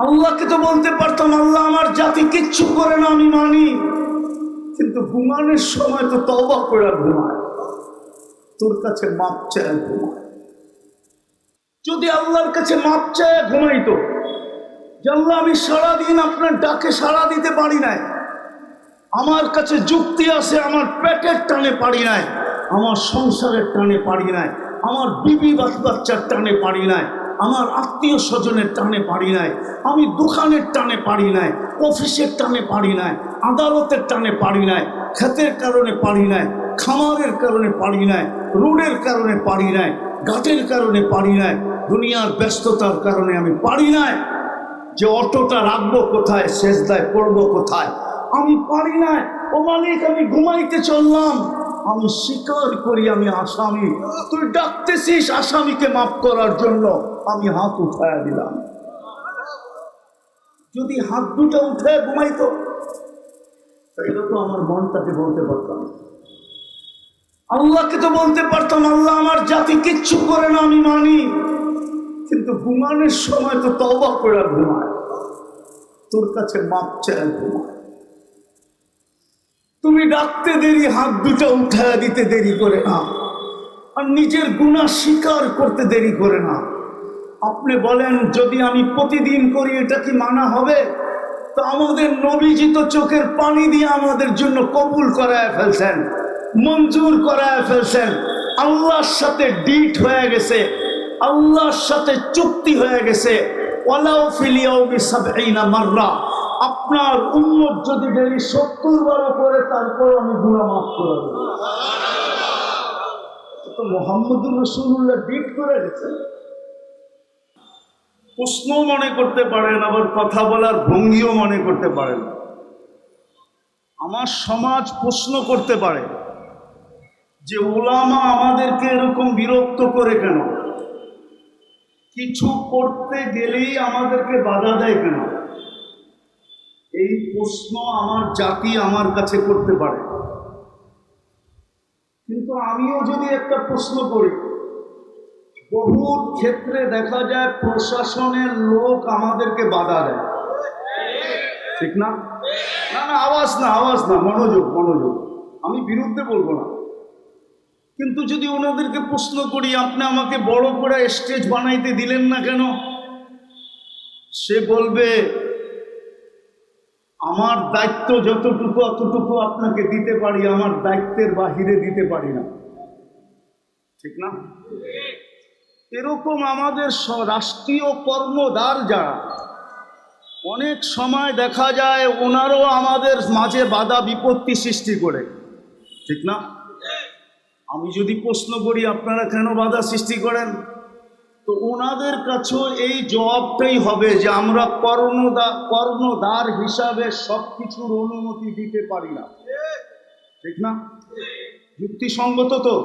আল্লাহকে তো বলতে পারতাম, আল্লাহ আমার জাতি কিচ্ছু করে না, আমি মানি, কিন্তু ঘুমানোর সময় তো তওবা করে ঘুমায়, তোর কাছে মাপ চায় ঘুমায়। যদি আল্লাহর কাছে মাপ চায় ঘুমাইতো, যে আল্লাহ আমি সারাদিন আপনার ডাকে সাড়া দিতে পারি নাই, আমার কাছে যুক্তি আছে, আমার পেটের টানে পারি নাই, আমার সংসারের টানে পারি নাই, আমার বিবি বাচ্চার টানে পারি নাই, আমার আত্মীয় স্বজনের টানে পারি নাই, আমি দোকানের টানে পারি নাই, অফিসের টানে পারি নাই, আদালতের টানে পারি নাই, ক্ষেতের কারণে পারি নাই, খামারের কারণে পারি নাই, রোডের কারণে পারি নাই, ঘাটের কারণে পারি নাই, দুনিয়ার ব্যস্ততার কারণে আমি পারি নাই, যে অটোটা রাখবো কোথায়, সেজদায় পড়বো কোথায়, আমি পারি না। ও মালিক, আমি ঘুমাইতে চললাম, আমি স্বীকার করি আমি আসামি, তুই ডাকতেছিস আসামিকে মাফ করার জন্য, আমি হাত উঠায়া দিলাম। যদি হাত দুটা উঠায় ঘুমাইতো, তাইলে তো আমার মনটাকে বলতে পারতাম, আল্লাহকে তো বলতে পারতাম, আল্লাহ আমার জাতি কিচ্ছু করে না, আমি মানি, কিন্তু ঘুমানোর সময় তো তওবা করে ঘুমায়, তোর কাছে মাপ চায় ঘুমায়। তুমি ডাকতে দেরি, হাত দুটা উঠায় দিতে দেরি করে না, আর নিজের গুনাহ স্বীকার করতে দেরি করে না। আপনি বলেন, যদি আমি প্রতিদিন করি এটা কি মানা হবে? তো আমাদের নবীজি তো চোখের পানি দিয়ে আমাদের জন্য কবুল করায় ফেলছেন, মঞ্জুর করায় ফেলছেন, আল্লাহর সাথে ডিট হয়ে গেছে, আল্লাহর সাথে চুক্তি হয়ে গেছে। ওয়ালাউ ফিল ইয়াউমি ৭০ মাররা, আপনার উম্মত যদি ডেলি ৭০ বারও করে, তারপর আমি গুনাহ মাফ করে দেব। তো মুহাম্মদুর রাসূলুল্লাহ ডিট করে গেছেন। প্রশ্ন মনে করতে পারেন, আবার কথা বলার ভঙ্গিও মনে করতে পারেন। আমার সমাজ প্রশ্ন করতে পারে যে উলামা আমাদেরকে এরকম বিরক্ত করে কেন, কিছু করতে গেলেই আমাদেরকে বাধা দেয় কেন? এই প্রশ্ন আমার জাতি আমার কাছে করতে পারে, কিন্তু আমিও যদি একটা প্রশ্ন করি, বহু ক্ষেত্রে দেখা যায় প্রশাসনের লোক আমাদেরকে বাধা দেয়, ঠিক না? না না, আওয়াজ না, মনোযোগ, আমি বিরুদ্ধে বলবো না, কিন্তু যদি ওনাদেরকে প্রশ্ন করি, আপনি আমাকে বড় করে স্টেজ বানাইতে দিলেন না কেন, সে বলবে আমার দায়িত্ব যতটুকু অতটুকু আপনাকে দিতে পারি, আমার দায়িত্বের বাহিরে দিতে পারি না, ঠিক না? এরকম আমাদের রাষ্ট্রীয় কর্মদার যারা, অনেক সময় দেখা যায় ওনারও আমাদের মাঝে বাধা বিপত্তি সৃষ্টি করে, ঠিক না? আমি যদি প্রশ্ন করি আপনারা কেন বাধা সৃষ্টি করেন, তো ওনাদের কাছেও এই জবাবটাই হবে যে আমরা কর্ণধার হিসাবে সব কিছুর অনুমতি দিতে পারি না, ঠিক না? যুক্তিসঙ্গত তো?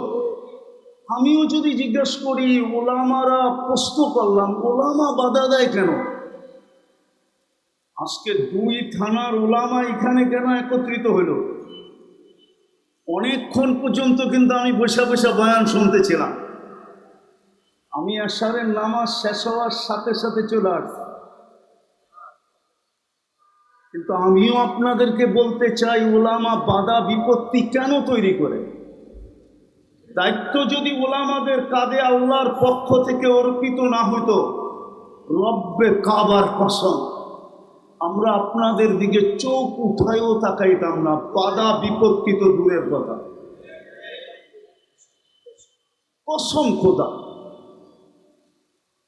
আমিও যদি জিজ্ঞেস করি, ওলামারা প্রশ্ন করলাম, ওলামা বাধা দেয় কেন? আজকে 2 থানার ওলামা এখানে কেন একত্রিত হইল? অনেকক্ষণ পর্যন্ত কিন্তু আমি বসে বয়ান শুনতেছিলাম। আমি আশারের নামাজ শেষ হওয়ার সাথে সাথে চলে আসছি, কিন্তু আমিও আপনাদেরকে বলতে চাই, ওলামা বাধা বিপত্তি কেন তৈরি করে? দায়িত্ব যদি ওলামাদের কাঁধে আল্লাহর পক্ষ থেকে অর্পিত না হতো, রব্বে কাবার কসম আমরা আপনাদের দিকে চোখ উঠায়ও তাকাইতাম না, বাধা বিপত্তি তো দূরের কথা, কসম খোদা।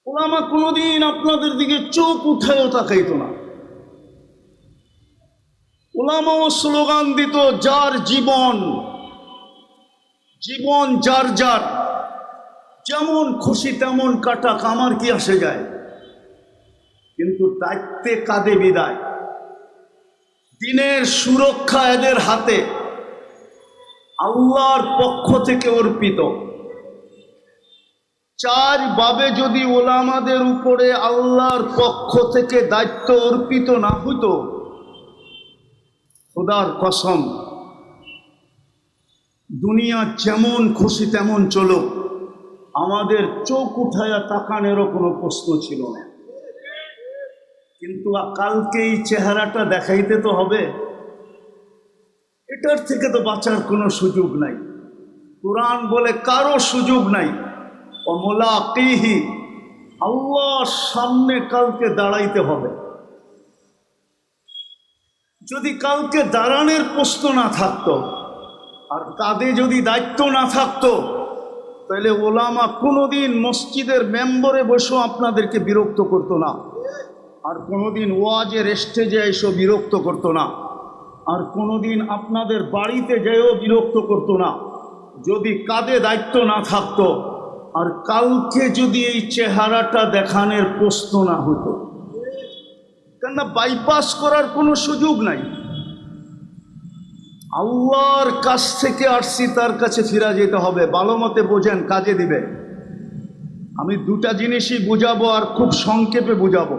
ওলামা কোনোদিন আপনাদের দিকে চোখ উঠায়ও তাকাইতো না। ওলামাও স্লোগান দিত, যার জীবন যার যার, যেমন খুশি তেমন কাটাক, আমার কি আসে যায়, কিন্তু দায়িত্বে কাঁধে বিদায়, দিনের সুরক্ষা এদের হাতে, আল্লাহর পক্ষ থেকে অর্পিত। 4 বাবে যদি ওলামাদের উপরে আল্লাহর পক্ষ থেকে দায়িত্ব অর্পিত না হতো, খোদার কসম দুনিয়া যেমন খুশি তেমন চলো, আমাদের চোখ উঠায়া তাকানেরও কোনো প্রশ্ন ছিল না। কিন্তু কালকে এই চেহারাটা দেখাইতে তো হবে, এটার থেকে তো বাঁচার কোনো সুযোগ নাই। কোরআন বলে কারো সুযোগ নাই। অমলাকিহি, আল্লাহর সামনে কালকে দাঁড়াইতে হবে। যদি কালকে দাঁড়ানোর প্রশ্ন না থাকতো আর কাঁধে যদি দায়িত্ব না থাকতো, তাহলে ওলামা কোনোদিন মসজিদের মেম্বরে বসেও আপনাদেরকে বিরক্ত করতো না, আর কোনোদিন ওয়াজের স্টেজে এসেও বিরক্ত করতো না, আর কোনোদিন আপনাদের বাড়িতে যেয়েও বিরক্ত করতো না, যদি কাঁধে দায়িত্ব না থাকতো। আর কালকে যদি এই চেহারাটা দেখানোর প্রশ্ন না হতো, কেননা বাইপাস করার কোনো সুযোগ নাই। আল্লাহর কাছ থেকে আসছি, তার কাছে ফিরা যেতে হবে। ভালো মতে বোঝেন, কাজে দিবে। আমি দুটা জিনিসই বুঝাবো আর খুব সংক্ষেপে বুঝাবো।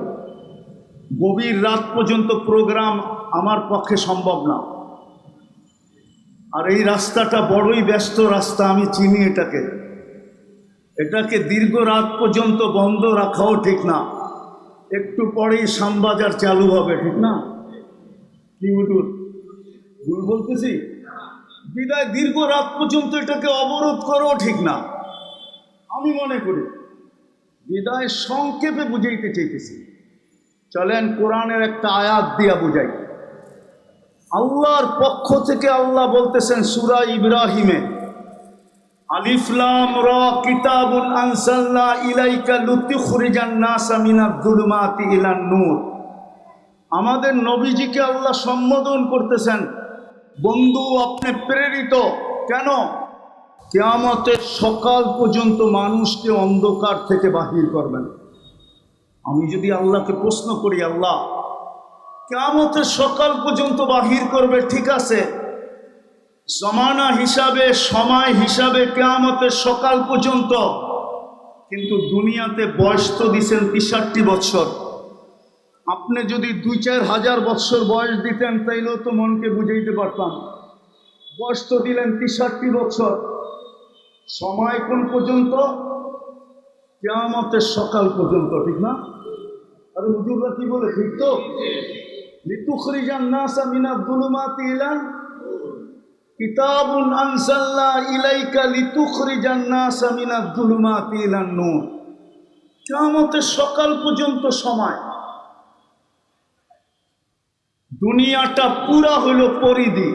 গভীর রাত পর্যন্ত প্রোগ্রাম আমার পক্ষে সম্ভব না, আর এই রাস্তাটা বড়ই ব্যস্ত রাস্তা, আমি চিনি এটাকে দীর্ঘ রাত পর্যন্ত বন্ধ রাখাও ঠিক না। একটু পরেই শ্যামবাজার চালু হবে, ঠিক না? কি ভুল বলতেছি? বিদায় দীর্ঘ রাত পর্যন্ত এটাকে অবরোধ করাও ঠিক না, আমি মনে করি। বিদায় সংক্ষেপে বুঝাইতে চাইতেছি। চলেন কোরআনের একটা আয়াত দিয়া বুঝাই। আল্লাহর পক্ষ থেকে আল্লাহ বলতেছেন সূরা ইব্রাহিমে, আলিফ লাম রা কিতাবুন আনজালনা ইলাইকা লিতুখরিজান নাসা মিনাজ যুলুমাতি ইলান নূর। আমাদের নবীজিকে আল্লাহ সম্বোধন করতেছেন, বন্ধু আপনি প্রেরিত কেন? কিয়ামতের সকাল পর্যন্ত মানুষকে অন্ধকার থেকে বাহির করবেন। আমি যদি আল্লাহকে প্রশ্ন করি, আল্লাহ কিয়ামতের সকাল পর্যন্ত বাহির করবে, ঠিক আছে, জমানা হিসাবে, সময় হিসাবে কিয়ামতের সকাল পর্যন্ত, কিন্তু দুনিয়াতে বয়স তো দিছেন ৬৩ বছর। আপনি যদি ২-৪ হাজার বছর বয়স দিতেন, তাইলেও তো মনকে বুঝাইতে পারতাম। বয়স তো দিলেন ৬৩ বছর। সময় কোন পর্যন্ত? কিয়ামতের সকাল পর্যন্ত, ঠিক না? আরে হুজুররা কি বলে, ঠিক তো? লিতুখরিজান নাসা মিনাজ যুলুমাতি ইলান কিতাবুন আনজালনা ইলাইকা লিতুখরিজান নাসা মিনাজ যুলুমাতি ইলান নূর। কিয়ামতের সকাল পর্যন্ত সময়। দুনিয়াটা পুরা হলো পরিধি।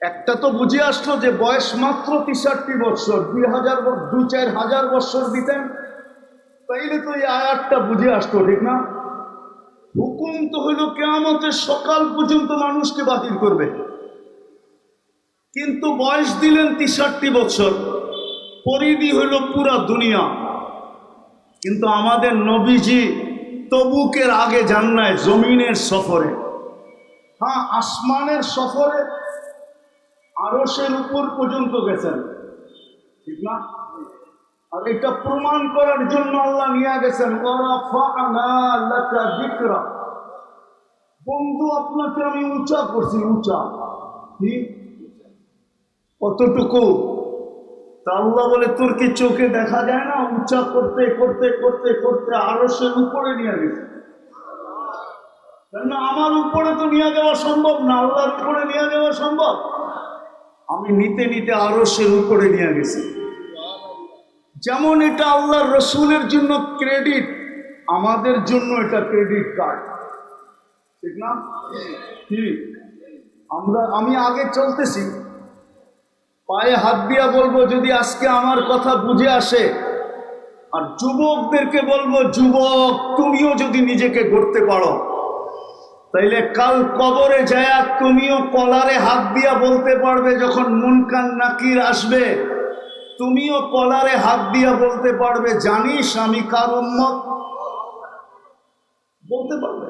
একটা তো বুঝে আসলো যে বয়স মাত্র ৬৩ বছর। ২-৪ হাজার বছর দিতেন, তাইলে তো এই আয়াতটা বুঝে আসতো, ঠিক না? হুকুম তো হইল কিয়ামতের সকাল পর্যন্ত মানুষকে বাতিল করবে, কিন্তু বয়স দিলেন ৬৩ বছর, পরিধি হইল পুরা দুনিয়া। কিন্তু আমাদের নবীজি তবুকের আগে যান নাই, জমিনের সফরে। হ্যাঁ, আসমানের সফরে আরশের উপর পর্যন্ত গেছেন, ঠিক না? আর এটা প্রমাণ করার জন্য আল্লাহ নিয়ে গেছেন, বন্ধু আপনাকে আমি উঁচা করছি, উঁচা। কতটুকু? তা আল্লাহ বলে, তোর কি চোখে দেখা যায় না? উঁচা করতে করতে করতে করতে আরশের উপরে নিয়ে গেছে। কেননা আমার উপরে তো নিয়ে যাওয়া সম্ভব না, আল্লাহর উপরে নিয়ে যাওয়া সম্ভব। আমি নিতে নিতে আরশের উপরে নিয়ে গেছি। যেমন এটা আল্লাহর রসুলের জন্য ক্রেডিট, আমাদের জন্য এটা ক্রেডিট কার্ড, ঠিক না? কি আমি আগে চলতেছি, পায়ে হাত দিয়া বলবো যদি আজকে আমার কথা বুঝে আসে, আর যুবকদেরকে বলবো, যুবক তুমিও যদি নিজেকে গড়তে পারো, তাইলে কাল কবরে যায়া তুমিও কলারে হাত দিয়া বলতে পারবে, যখন মুনকার নাকির আসবে, তুমিও কলারে হাত দিয়া বলতে পারবে, জানিস আমি কার উম্মত? বলতে পারবে।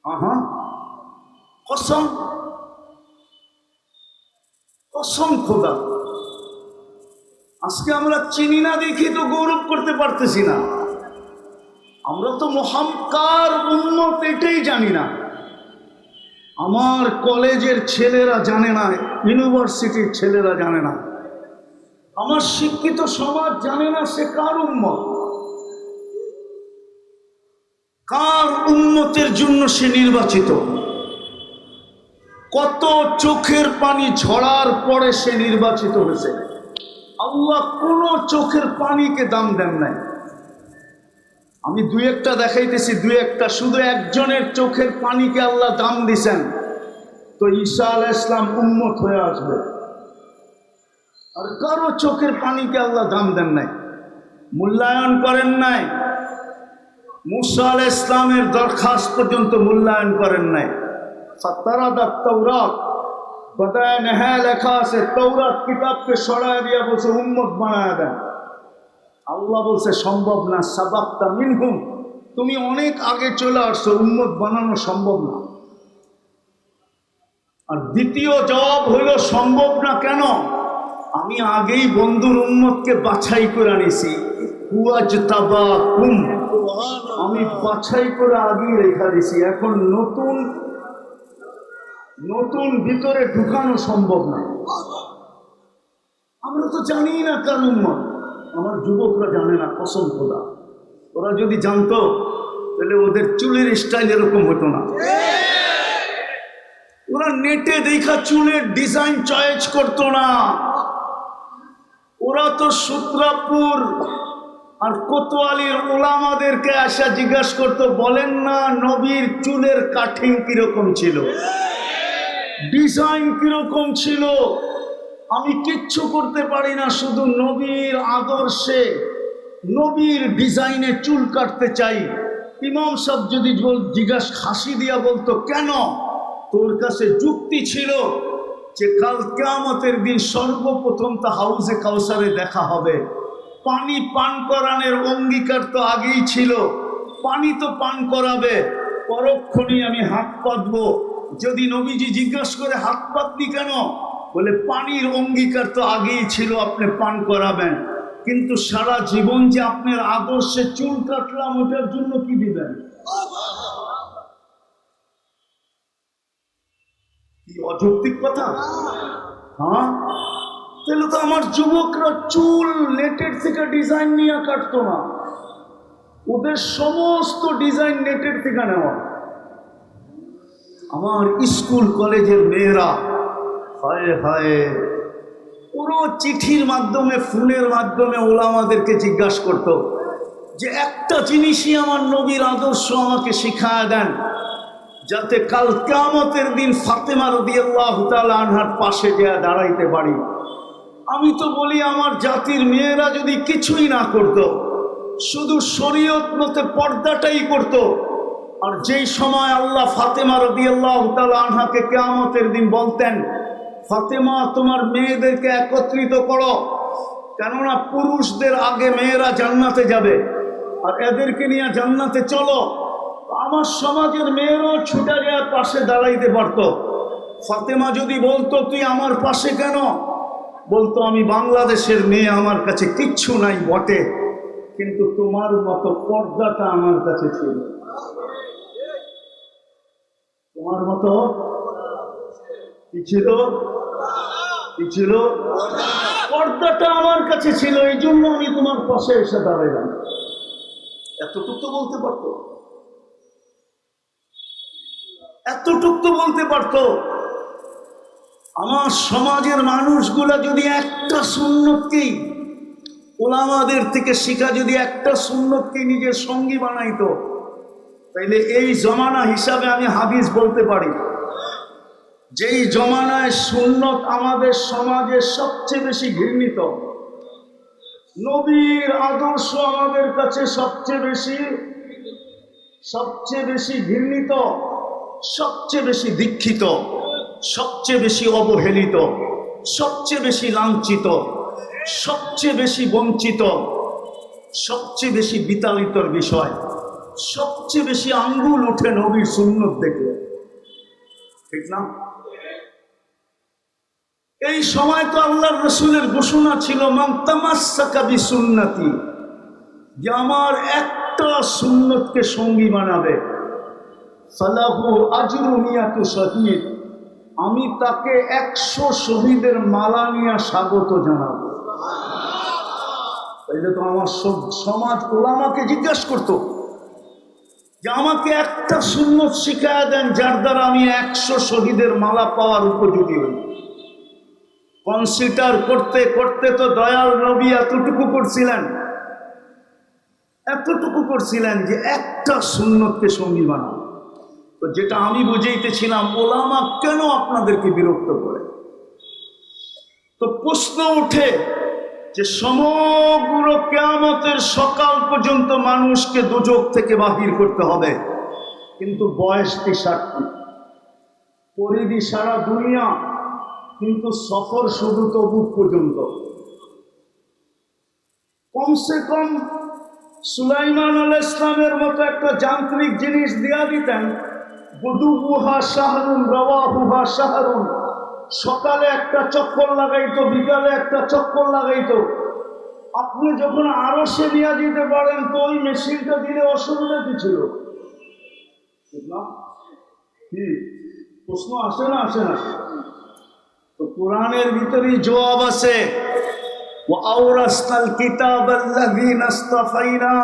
আহা, কসম কসম খোদা, আজকে আমরা চিনি না দেখি তো গৌরব করতে পারতেছি না। আমরা তো মুহাম্মদ উম্মত এটাই জানি না। আমার কলেজের ছেলেরা জানে না, ইউনিভার্সিটির ছেলেরা জানে না, আমার শিক্ষিত সমাজ জানে না সে কার উম্মত। কার উম্মতের জন্য সে নির্বাচিত, কত চোখের পানি ঝরার পরে সে নির্বাচিত হয়েছে। আল্লাহ কোন চোখের পানিকে দাম দেন নাই। আমি দুই একটা দেখাইতেছি, দুই একটা, শুধু একজনের চোখের পানিকে আল্লাহ দাম দিছেন, তো ঈসা আলাইহিস সালাম উম্মত হয়ে আসবে। আর কারো চোখের পানিকে আল্লাহ দাম দেন নাই, মূল্যায়ন করেন নাই। মুসা আলাইহিস সালামের দরখাস্ত পর্যন্ত মূল্যায়ন করেন নাই। ফাতারাদাত তাওরাত, বাদায় নেহায় লেখা আছে, তাওরাত কিতাবকে সরায় দিয়া বলছে উম্মত বানায় দেন। আল্লাহ বলছে সম্ভব না, সাবাক্তা মিনহুম, তুমি অনেক আগে চলে আসছো, উম্মত বানানো সম্ভব না। আর দ্বিতীয় জবাব হইল সম্ভব না কেন? আমি আগেই বন্ধুর উম্মতকে বাছাই করে আনিছি, আমি বাছাই করে আগেই রেখা দিছি। এখন নতুন নতুন ভিতরে ঢুকানো সম্ভব না। আমরা তো জানি না কার উম্মত, আমার যুবকরা জানে না, কসম খোদা। ওরা যদি জানতো তাহলে ওদের চুলের স্টাইল এরকম হতো না। ওরা নেটে দেখা চুলের ডিজাইন চয়েস করতো না। ওরা তো সূত্রাপুর আর কোতোয়ালির ওলামাদেরকে আসা জিজ্ঞাসা করতো, বলেন না নবীর চুলের কাটিং কিরকম ছিল, ডিজাইন কিরকম ছিল। আমি কিচ্ছু করতে পারি না, শুধু নবীর আদর্শে নবীর ডিজাইনে চুল কাটতে চাই। ইমাম সাহেব যদি জিজ্ঞাসা হাসি দিয়া বলতো, কেন? তোর কাছে যুক্তি ছিল যে কাল কিয়ামতের দিন সর্বপ্রথম তা হাউজে কাউসারে দেখা হবে, পানি পান করানোর অঙ্গীকার তো আগেই ছিল, পানি তো পান করাবে, পরক্ষণেই আমি হাত পাতবো। যদি নবীজি জিজ্ঞাসা করে হাত পাতনি কেন, বলে পানির অঙ্গীকার তো আগেই ছিল, আপনি পান করাবেন। কিন্তু সারা জীবন যে আপনার আদর্শে চুল কাটলাম, ওটার জন্য কি দিবেন? কি অযৌক্তিক কথা! হ্যাঁ, তাহলে তো আমার যুবকরা চুল নেটের থেকে ডিজাইন নিয়ে কাটতো না, ওদের সমস্ত ডিজাইন নেটের থেকে নেওয়া। আমার স্কুল কলেজের মেয়েরা হায় হায় পুরো চিঠির মাধ্যমে, ফোনের মাধ্যমে ওলামাদেরকে জিজ্ঞাসা করতো যে একটা জিনিসই আমার নবীর আদর্শ আমাকে শিখায় দেন, যাতে কাল কিয়ামতের দিন ফাতেমা রাদিয়াল্লাহু তাআলা আনহার পাশে গিয়ে দাঁড়াইতে পারি। আমি তো বলি আমার জাতির মেয়েরা যদি কিছুই না করত, শুধু শরীয়ত মতে পর্দাটাই করত, আর যেই সময় আল্লাহ ফাতেমা রাদিয়াল্লাহু তাআলা আনহাকে কিয়ামতের দিন বলতেন, ফাতেমা তোমার মেয়েদেরকে একত্রিত করো, কেননা পুরুষদের আগে মেয়েরা জান্নাতে যাবে, আর এদেরকে নিয়ে জান্নাতে চলো, আমার সমাজের মেয়েরাও ছুটে গিয়ে পাশে দাঁড়াইতে পারত। ফাতেমা যদি বলতো তুই আমার পাশে কেন, বলতো আমি বাংলাদেশের মেয়ে, আমার কাছে কিচ্ছু নাই বটে, কিন্তু তোমার মতো পর্দাটা আমার কাছে ছিল, তোমার মতো কি ছিল, কি ছিল, পর্দাটা আমার কাছে ছিল, এই জন্য আমি তোমার পাশে এসে দাঁড়াইলাম। এতটুকু তো বলতে পারতো, এতটুকু তো বলতে পারতো। আমার সমাজের মানুষগুলা যদি একটা সুন্নতকেই, ওলামাদের থেকে শিখা যদি একটা সুন্নতকে নিজের সঙ্গী বানাইতো, তাইলে এই জমানা হিসাবে আমি হাদিস বলতে পারি, যেই জমানায় সুন্নত আমাদের সমাজে সবচেয়ে বেশি ঘৃণিত, নবীর আদর্শ আমাদের কাছে সবচেয়ে বেশি ঘৃণিত, সবচেয়ে বেশি দীক্ষিত, সবচেয়ে বেশি অবহেলিত, সবচেয়ে বেশি লাঞ্ছিত, সবচেয়ে বেশি বঞ্চিত, সবচেয়ে বেশি বিতাড়িতর বিষয়, সবচেয়ে বেশি আঙ্গুল উঠে নবীর সুন্নত দেখে, ঠিক না? এই সময় তো আল্লাহর রাসূলের ঘোষণা ছিল, মান তামাসসাকা বিসুন্নতি, যে আমার একটা সুন্নতকে সঙ্গী বানাবে, ফালাহু আজরু মিয়াতু শহীদ, আমি তাকে 100 শহীদের মালা নিয়ে স্বাগত জানাবো। তাইলে তো আমার সমাজ ওলামাকে জিজ্ঞাসা করতো, যে আমাকে একটা সুন্নত শিখায়া দেন যার দ্বারা আমি 100 শহীদের মালা পাওয়ার উপযোগী হই। কনসিডার করতে করতে তো দয়াল নবী এতটুকু করছিলেন যে একটা সুন্নতকে সঙ্গী বানাও। তো যেটা আমি বুঝাইতেছিলাম, ওলামা কেন আপনাদেরকে বিরক্ত করে? তো প্রশ্ন ওঠে যে সমগ্র কিয়ামতের সকাল পর্যন্ত মানুষকে দোজখ থেকে বাহির করতে হবে, কিন্তু বয়স 63, পরিধি সারা দুনিয়া, কিন্তু সফর শুধু তবুক পর্যন্ত। কমসে কম সুলাইমান আলাইহিস সালামের মতো একটা যান্ত্রিক জিনিস দিয়া দিতেন, গুদুবুহা শাহরুন রাওয়াহুহা শাহরুন, সকালে একটা চক্কর লাগাইতো, বিকালে একটা চক্কর লাগাইতো। আপনি যখন আরশে নিয়ে দিতে পারেন তো ওই মেশিনটা দিলে অসুবিধা কি ছিল? ঠিক না? কি প্রশ্ন আসে না? তো কোরআনের ভিতরেই জবাব আছে, ওয়াওরাসনাল কিতাবাল্লাযীনা ইসতাফাইনা।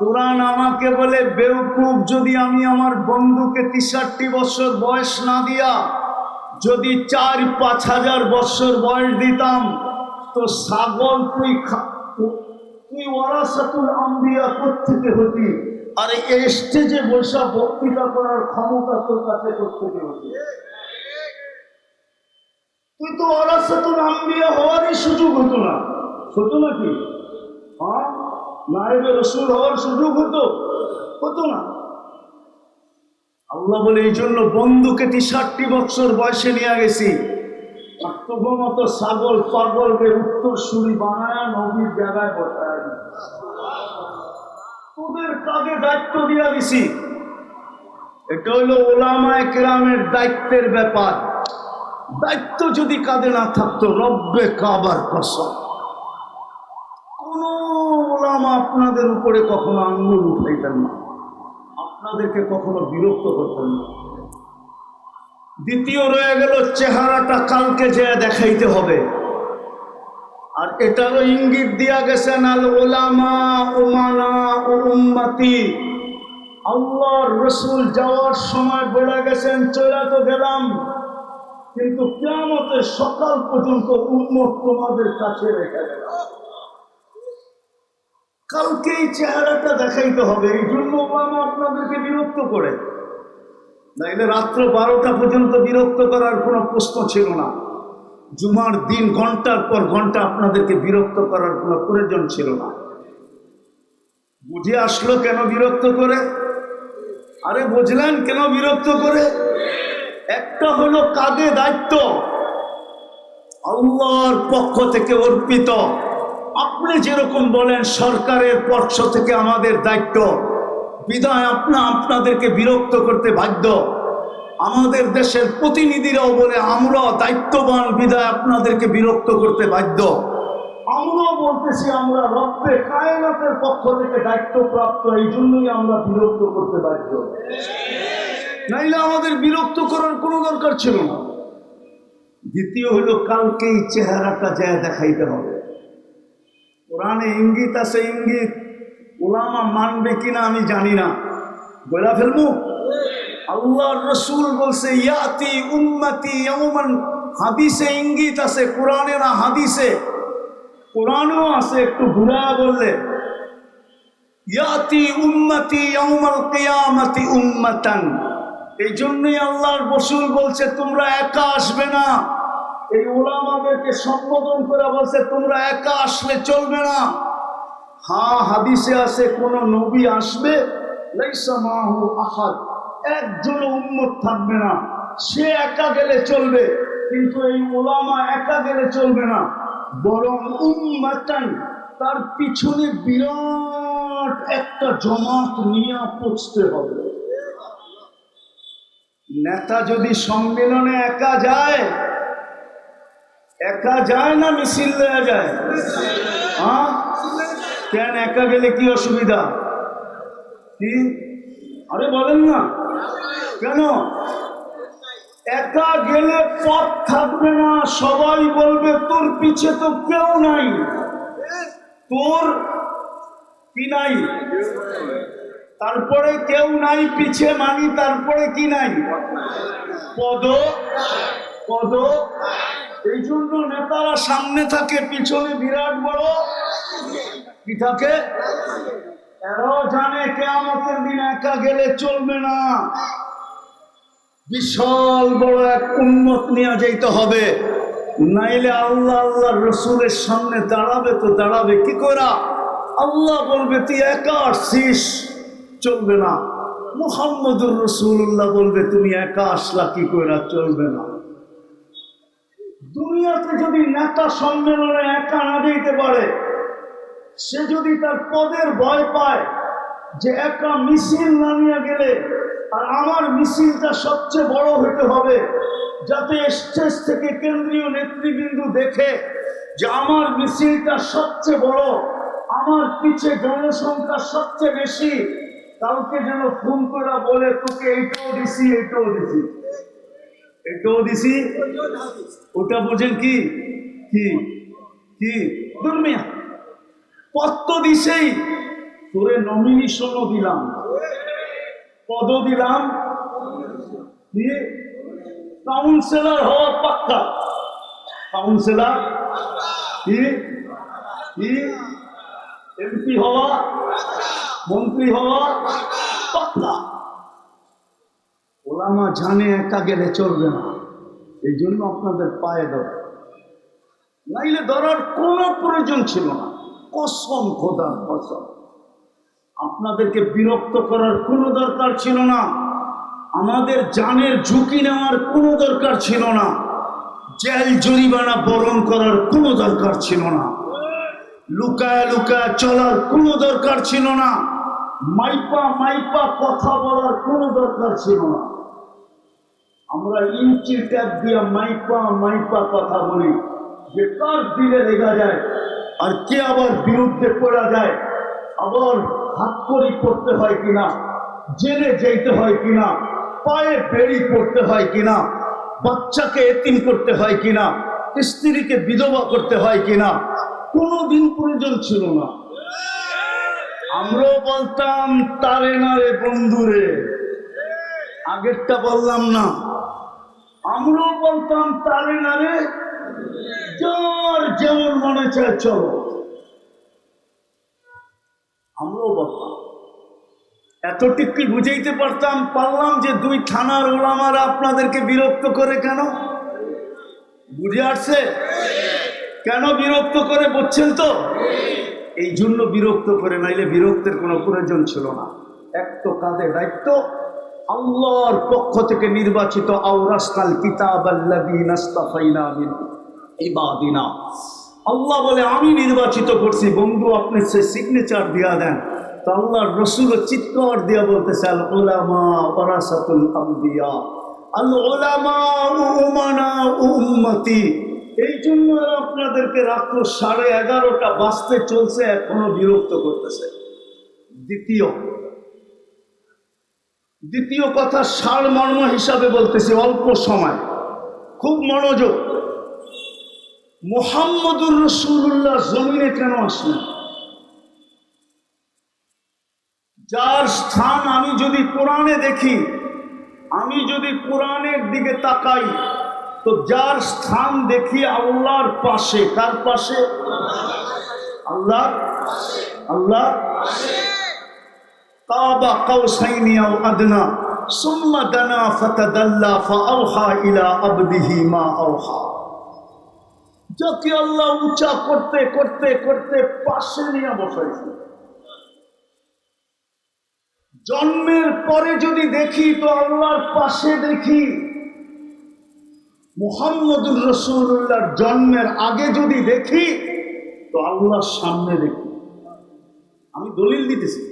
কোরআন আমাকে বলে, বেওকুফ, যদি আমি আমার বন্ধুকে 63 বছর বয়স না দিয়া যদি 4-5 হাজার বছর বয়স দিতাম, তো ছাগল তুই ওয়ারাসাতুল আম্বিয়া কোত্থেকে হতি? আর এই স্টেজে বসা বক্তৃতা করার ক্ষমতা তোর কাছে কোত্থেকে হতি? তুই তো ওয়ারাসাতুল আম্বিয়া হওয়ারই সুযোগ হতো নাকি? হ্যাঁ, নায়েবে রাসূল হওয়ার সুযোগ হতো না। আল্লাহ বলে, এই জন্য বন্ধুকে 63 বছর বয়সে নিয়ে গেছি, আর তোর মতো ছাগল পাগলকে উত্তর সুরি বানায় নবীর জায়গায় বসায় তোদের কাজে দায়িত্ব দিয়া দিছি। এটা হইলো উলামায়ে কেরামের দায়িত্বের ব্যাপার। দায়িত্ব যদি কাঁধে না থাকতো, রব্বে কাবার কসম, কোন উলামা আপনাদের উপরে কখনো আঙ্গুল উঠাইতেন না, আপনাদেরকে কখনো বিরক্ত করতেন না। দ্বিতীয় রয়ে গেল, চেহারাটা কালকে যে দেখাইতে হবে। আর এটারও ইঙ্গিত দিয়া গেছেন, আল উলামা উমানা ও উম্মতি। আল্লাহর রাসূল যাওয়ার সময় বলে গেছেন, চলে তো গেলাম, কিন্তু কিয়ামতের সকাল পর্যন্ত উম্মত তোমাদের কাছে রেখে গেলাম। কালকে এই চেহারাটা দেখাইতে হবে। এই জন্য উলামা আপনাদেরকে বিরক্ত করে, নাইলে রাত্র 12টা পর্যন্ত বিরক্ত করার কোনো প্রশ্ন ছিল না। জুমার দিন ঘন্টার পর ঘন্টা আপনাদেরকে বিরক্ত করার কোনো প্রয়োজন ছিল না। বুঝে আসলো কেন বিরক্ত করে? আরে বুঝলেন কেন বিরক্ত করে? একটা হলো কাঁধে দায়িত্ব, আল্লাহর পক্ষ থেকে অর্পিত। আপনি যেরকম বলেন সরকারের পক্ষ থেকে আমাদের দায়িত্ব, বিধায় আপনাদেরকে বিরক্ত করতে বাধ্য। আমাদের দেশের প্রতিনিধিরাও বলে আমরাও দায়িত্ববান, বিধায় আপনাদেরকে বিরক্ত করতে বাধ্য। আমরাও বলতেছি আমরা রব্বে কায়নাতের পক্ষ থেকে দায়িত্বপ্রাপ্ত, এই জন্যই আমরা বিরক্ত করতে বাধ্য। নাইলে আমাদের বিরক্ত করার কোনো দরকার ছিল না। দ্বিতীয় হলো, কালকেই চেহারাটা যায় দেখাইতে হবে। কোরআনে ইঙ্গিত আছে, ইঙ্গিত উলামা মানবে কিনা আমি জানি না, বলা ফেলবো। আল্লাহর রাসূল বলছে, ইয়াতি উম্মতি ইয়াওমান, হাদিসে ইঙ্গিত আছে, কোরআনে না হাদিসে। কোরআনেও আছে, একটু ঘুরা বললে, ইয়াতি উম্মতি ইয়াওমাল কিয়ামাতি উম্মাতান। এই জন্যই আল্লাহর রাসূল বলছে, তোমরা একা আসবে না। এই উলামাদেরকে সম্বোধন করে বলছে, তোমরা একা আসলে চলবে না। হ্যাঁ, হাদিসে আছে, কোন নবী আসবে, লাইসা মাহু আহাদ, একজন উম্মত থাকবে না, সে একা গেলে চলবে। কিন্তু এই উলামা একা গেলে চলবে না, বরং উম্মাতান, তার পিছনে বিরাট একটা জমাত নিয়ে পৌঁছতে হবে। নেতা যদি সম্মেলনে একা যায় না মিছিল দেয়া যায়? হ্যাঁ, কেন একা গেলে কি অসুবিধা? কি আরে বলেন না কেন? একা গেলে পথ থাকবে না, সবাই বলবে তোর পিছে তো কেউ নাই, তোর কি নাই, তারপরে কেউ নাই পিছে মানি, তারপরে কি নাই? পদ পদ। এই জন্য নেতারা সামনে থাকে, পিছনে বিরাট বড় কি থাকে। এরাও জানে কিয়ামতের দিন একা গেলে চলবে না, বিশাল বড় এক উম্মত নিয়ে যেতে হবে, নাইলে আল্লাহ আল্লাহ রসুলের সামনে দাঁড়াবে তো দাঁড়াবে কি করে? আল্লাহ বলবে তুই একা আসছিস, চলবে না। মুহাম্মদুর রাসূলুল্লাহ বলবে তুমি একা আসলা কি করে, চলবে না। দুনিয়াতে যদি নেতা সম্মেলনে একা না যেতে পারে, সে যদি তার পদের ভয় পায় যে একা মিছিল না নিয়ে গেলে, আর আমার মিছিলটা সবচেয়ে বড় হতে হবে, যাতে স্টেজ থেকে কেন্দ্রীয় নেতৃবৃন্দ দেখে যে আমার মিছিলটা সবচেয়ে বড়, আমার পিছে জনসংখ্যা সবচেয়ে বেশি, কাউকে যেন ফোন করে বলে তোকে এইটাও দিছি, এইটাও দিছি, এটাও দিছি, ওটা বোঝেন কি কি কি দুর্মিয়া পদ তো দিছেই, তোরে নমিনেশনও দিলাম, পদও দিলাম, কাউন্সিলর হওয়া পাক্কা, কাউন্সিলর কি কি এমপি হওয়া, মন্ত্রী হওয়া পাক্কা। ওলামা জানে একা গেলে চলবে না, এই জন্য আপনাদের পায়ে ধর, নাইলে ধরার কোনো প্রয়োজন ছিল না। কসম, খোদার কসম, আপনাদেরকে বিরক্ত করার কোনো দরকার ছিল না, আমাদের জানের ঝুঁকি নেওয়ার কোনো দরকার ছিল না, জেল জরিমানা বরণ করার কোনো দরকার ছিল না, লুকায় লুকায় চলার কোনো দরকার ছিল না, মাইপা মাইপা কথা বলার কোনো দরকার ছিল না। আমরা ইঞ্চি ট্যাপ দিয়ে মাইপা মাইপা কথা বলি, যে কার দিলে রেখা যায় আর কে আবার বিরুদ্ধে পড়া যায়, আবার হাত করি করতে হয় কিনা, জেলে যেতে হয় কিনা, পায়ে বেড়ি করতে হয় কিনা, বাচ্চাকে এতিম করতে হয় কিনা, স্ত্রীকে বিধবা করতে হয় কিনা, কোনোদিন প্রয়োজন ছিল না। আমরাও বলতাম তারে না রে বন্ধুরে, আগেরটা বললাম না, আমরাও বলতাম তারে না রে, যার যেমন মনে চায় চলো, আমরাও বলতাম। এতটুকু বুঝাইতে পারলাম যে দুই থানার ওলামারা আপনাদেরকে বিরক্ত করে কেন, বুঝে আসছে কেন বিরক্ত করে, বুঝছেন তো? এই জন্য বিরক্ত করে, নাইলে বিরক্তের কোনো প্রয়োজন ছিল না। এক তো কাঁধে দায়িত্ব, আল্লাহর পক্ষ থেকে নির্বাচিত, আওরাসনাল কিতাবাল্লাযীনা ইসতাফাইনা মিন ইবাদিনা, আল্লাহ বলে আমি নির্বাচিত করছি, বন্ধু আপনি সে সিগনেচার দিয়া দেন। তো আল্লাহর রাসূল চিৎকার দিয়া বলতেছে আল উলামা ওয়ারাসাতুল আমবিয়া, আল উলামা উমানা উম্মতি। এই জন্য আপনাদেরকে রাত্র 11:30 বাজতে চলছে, এখনো বিরক্ত করতেছে। দ্বিতীয় কথা সারমর্ম হিসাবে বলতেছি, অল্প সময়, খুব মনোযোগ। মুহাম্মদুর রাসূলুল্লাহ জমিনে কেন আসলেন? যার স্থান আমি যদি কোরআনে দেখি, আমি যদি কোরআনের দিকে তাকাই, তো যার স্থান দেখি আল্লাহর পাশে, কার পাশে? আল্লাহ আল্লাহ কাবা কাউসাইনি আও আদনা সুম্মা দানা ফাতাদাল্লা ফাআওহা ইলা আবদিহি মা আওহা। যাকে আল্লাহ উঁচা করতে করতে করতে পাশে নিয়ে বসাইছে। জন্মের পরে যদি দেখি তো আল্লাহর পাশে দেখি, মুহাম্মদুর রাসূলুল্লাহর জন্মের আগে যদি দেখি তো আল্লাহর সামনে দেখি। আমি দলিল দিতেছি,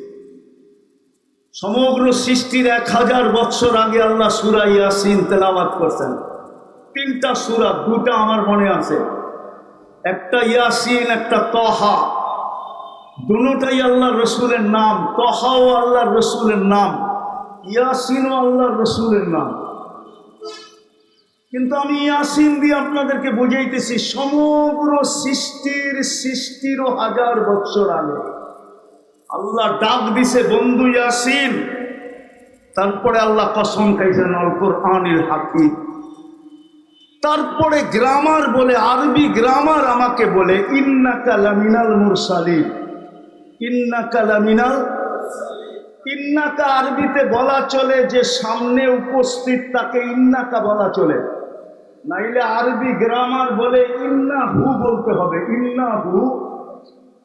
সমগ্র সৃষ্টির 1000 বছর আগে আল্লাহ সূরা ইয়াসিন তেলাওয়াত করছেন। 3টা সূরা, 2টা আমার মনে আছে, একটা ইয়াসিন, একটা তহা। দুটোটাই আল্লাহর রসুলের নাম, তহাও আল্লাহর রসুলের নাম, ইয়াসিনও আল্লাহর রসুলের নাম। কিন্তু আমি ইয়াসিন দিয়ে আপনাদেরকে বুঝাইতেছি সমগ্র সৃষ্টিরও 1000 বছর আগে আল্লাহ ডাক দিছে বন্ধু ইয়াসিন, তারপরে আল্লাহ কসম খাইছেন আল কোরআনিল হাকিম। তারপরে গ্রামার বলে, আরবি গ্রামার আমাকে বলে ইন্নাকা লামিনাল মুরসালিন, ইন্নাকা লামিনাল, ইন্নাকা আরবিতে বলা চলে যে সামনে উপস্থিত তাকে ইন্নাকা বলা চলে, নাইলে আরবি গ্রামার বলে ইন্নাহু বলতে হবে। ইন্নাহু,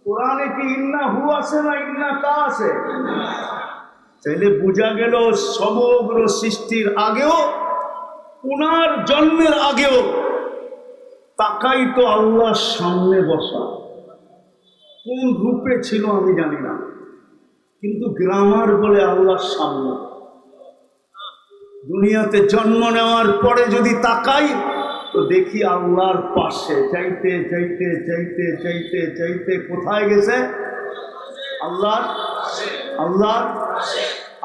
কোরআনে কি ইন্নাহু আছে না ইন্নাকা আছে? তাইলে বোঝা গেল সমগ্র সৃষ্টির আগেও, উনার জন্মের আগেও তাকাই তো আল্লাহর সামনে বসা। কোন রূপে ছিল আমি জানি না, কিন্তু গ্রামার বলে আল্লাহর সামনে। দুনিয়াতে জন্ম নেওয়ার পরে যদি তাকাই তো দেখি আল্লাহর পাশে, চাইতে চাইতে চাইতে চাইতে চাইতে কোথায় গেছে? আল্লাহর, আল্লাহর,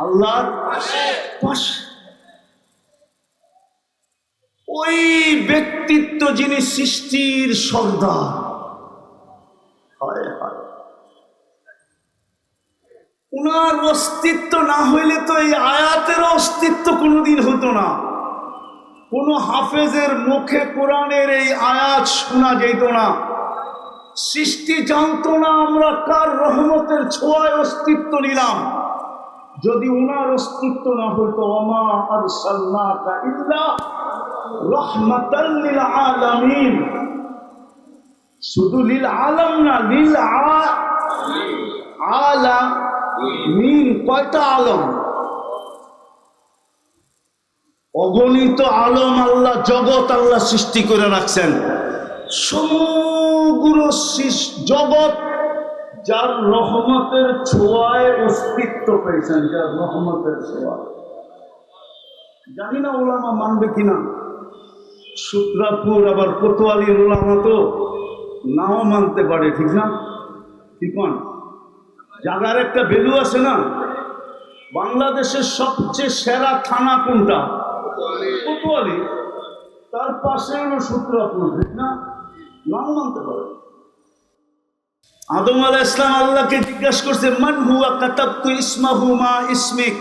আল্লাহর পাশে। ওই ব্যক্তিত্ব যিনি সৃষ্টির সর্দার, উনার অস্তিত্ব না হইলে তো এই আয়াতের অস্তিত্ব কোনোদিন হতো না। কোন হাফেজের মুখে কোরআনের এই আয়াত শোনা যেত না। সৃষ্টি জানতো না আমরা কার রহমতের ছোঁয়ায় অস্তিত্ব নিলাম। যদি উনার অস্তিত্ব না হইতো, ওমা আরসালনাকা ইল্লা রাহমাতাল লিল আলামিন, শুধু লিল আলম না, লিল আলামিন। কয়টা আলম? অগণিত আলম আল্লাহ, জগৎ আল্লাহ সৃষ্টি করে রাখছেন। সমগ্র জগৎ যার রহমতের ছোঁয়ায় অস্তিত্ব পেয়েছেন, যার রহমতের ছোঁয়ায়। জানি না ওলামা মানবে কিনা, সূত্রাপুর আবার কোতোয়ালির ওলামা তো নাও মানতে পারে, ঠিক না? ঠিক না? জায়গার একটা ভ্যালু আছে না। বাংলাদেশের সবচেয়ে সেরা থানা কোনটা? কোতোয়ালি। তার পাশে হলো সূত্রাপুর, ঠিক না? নাও মানতে পারে। আদম আলাইহিস সালাম আল্লাহকে জিজ্ঞাসা করছে, মান হুয়া কাতাবতু ইসমাহু মা ইসমিক,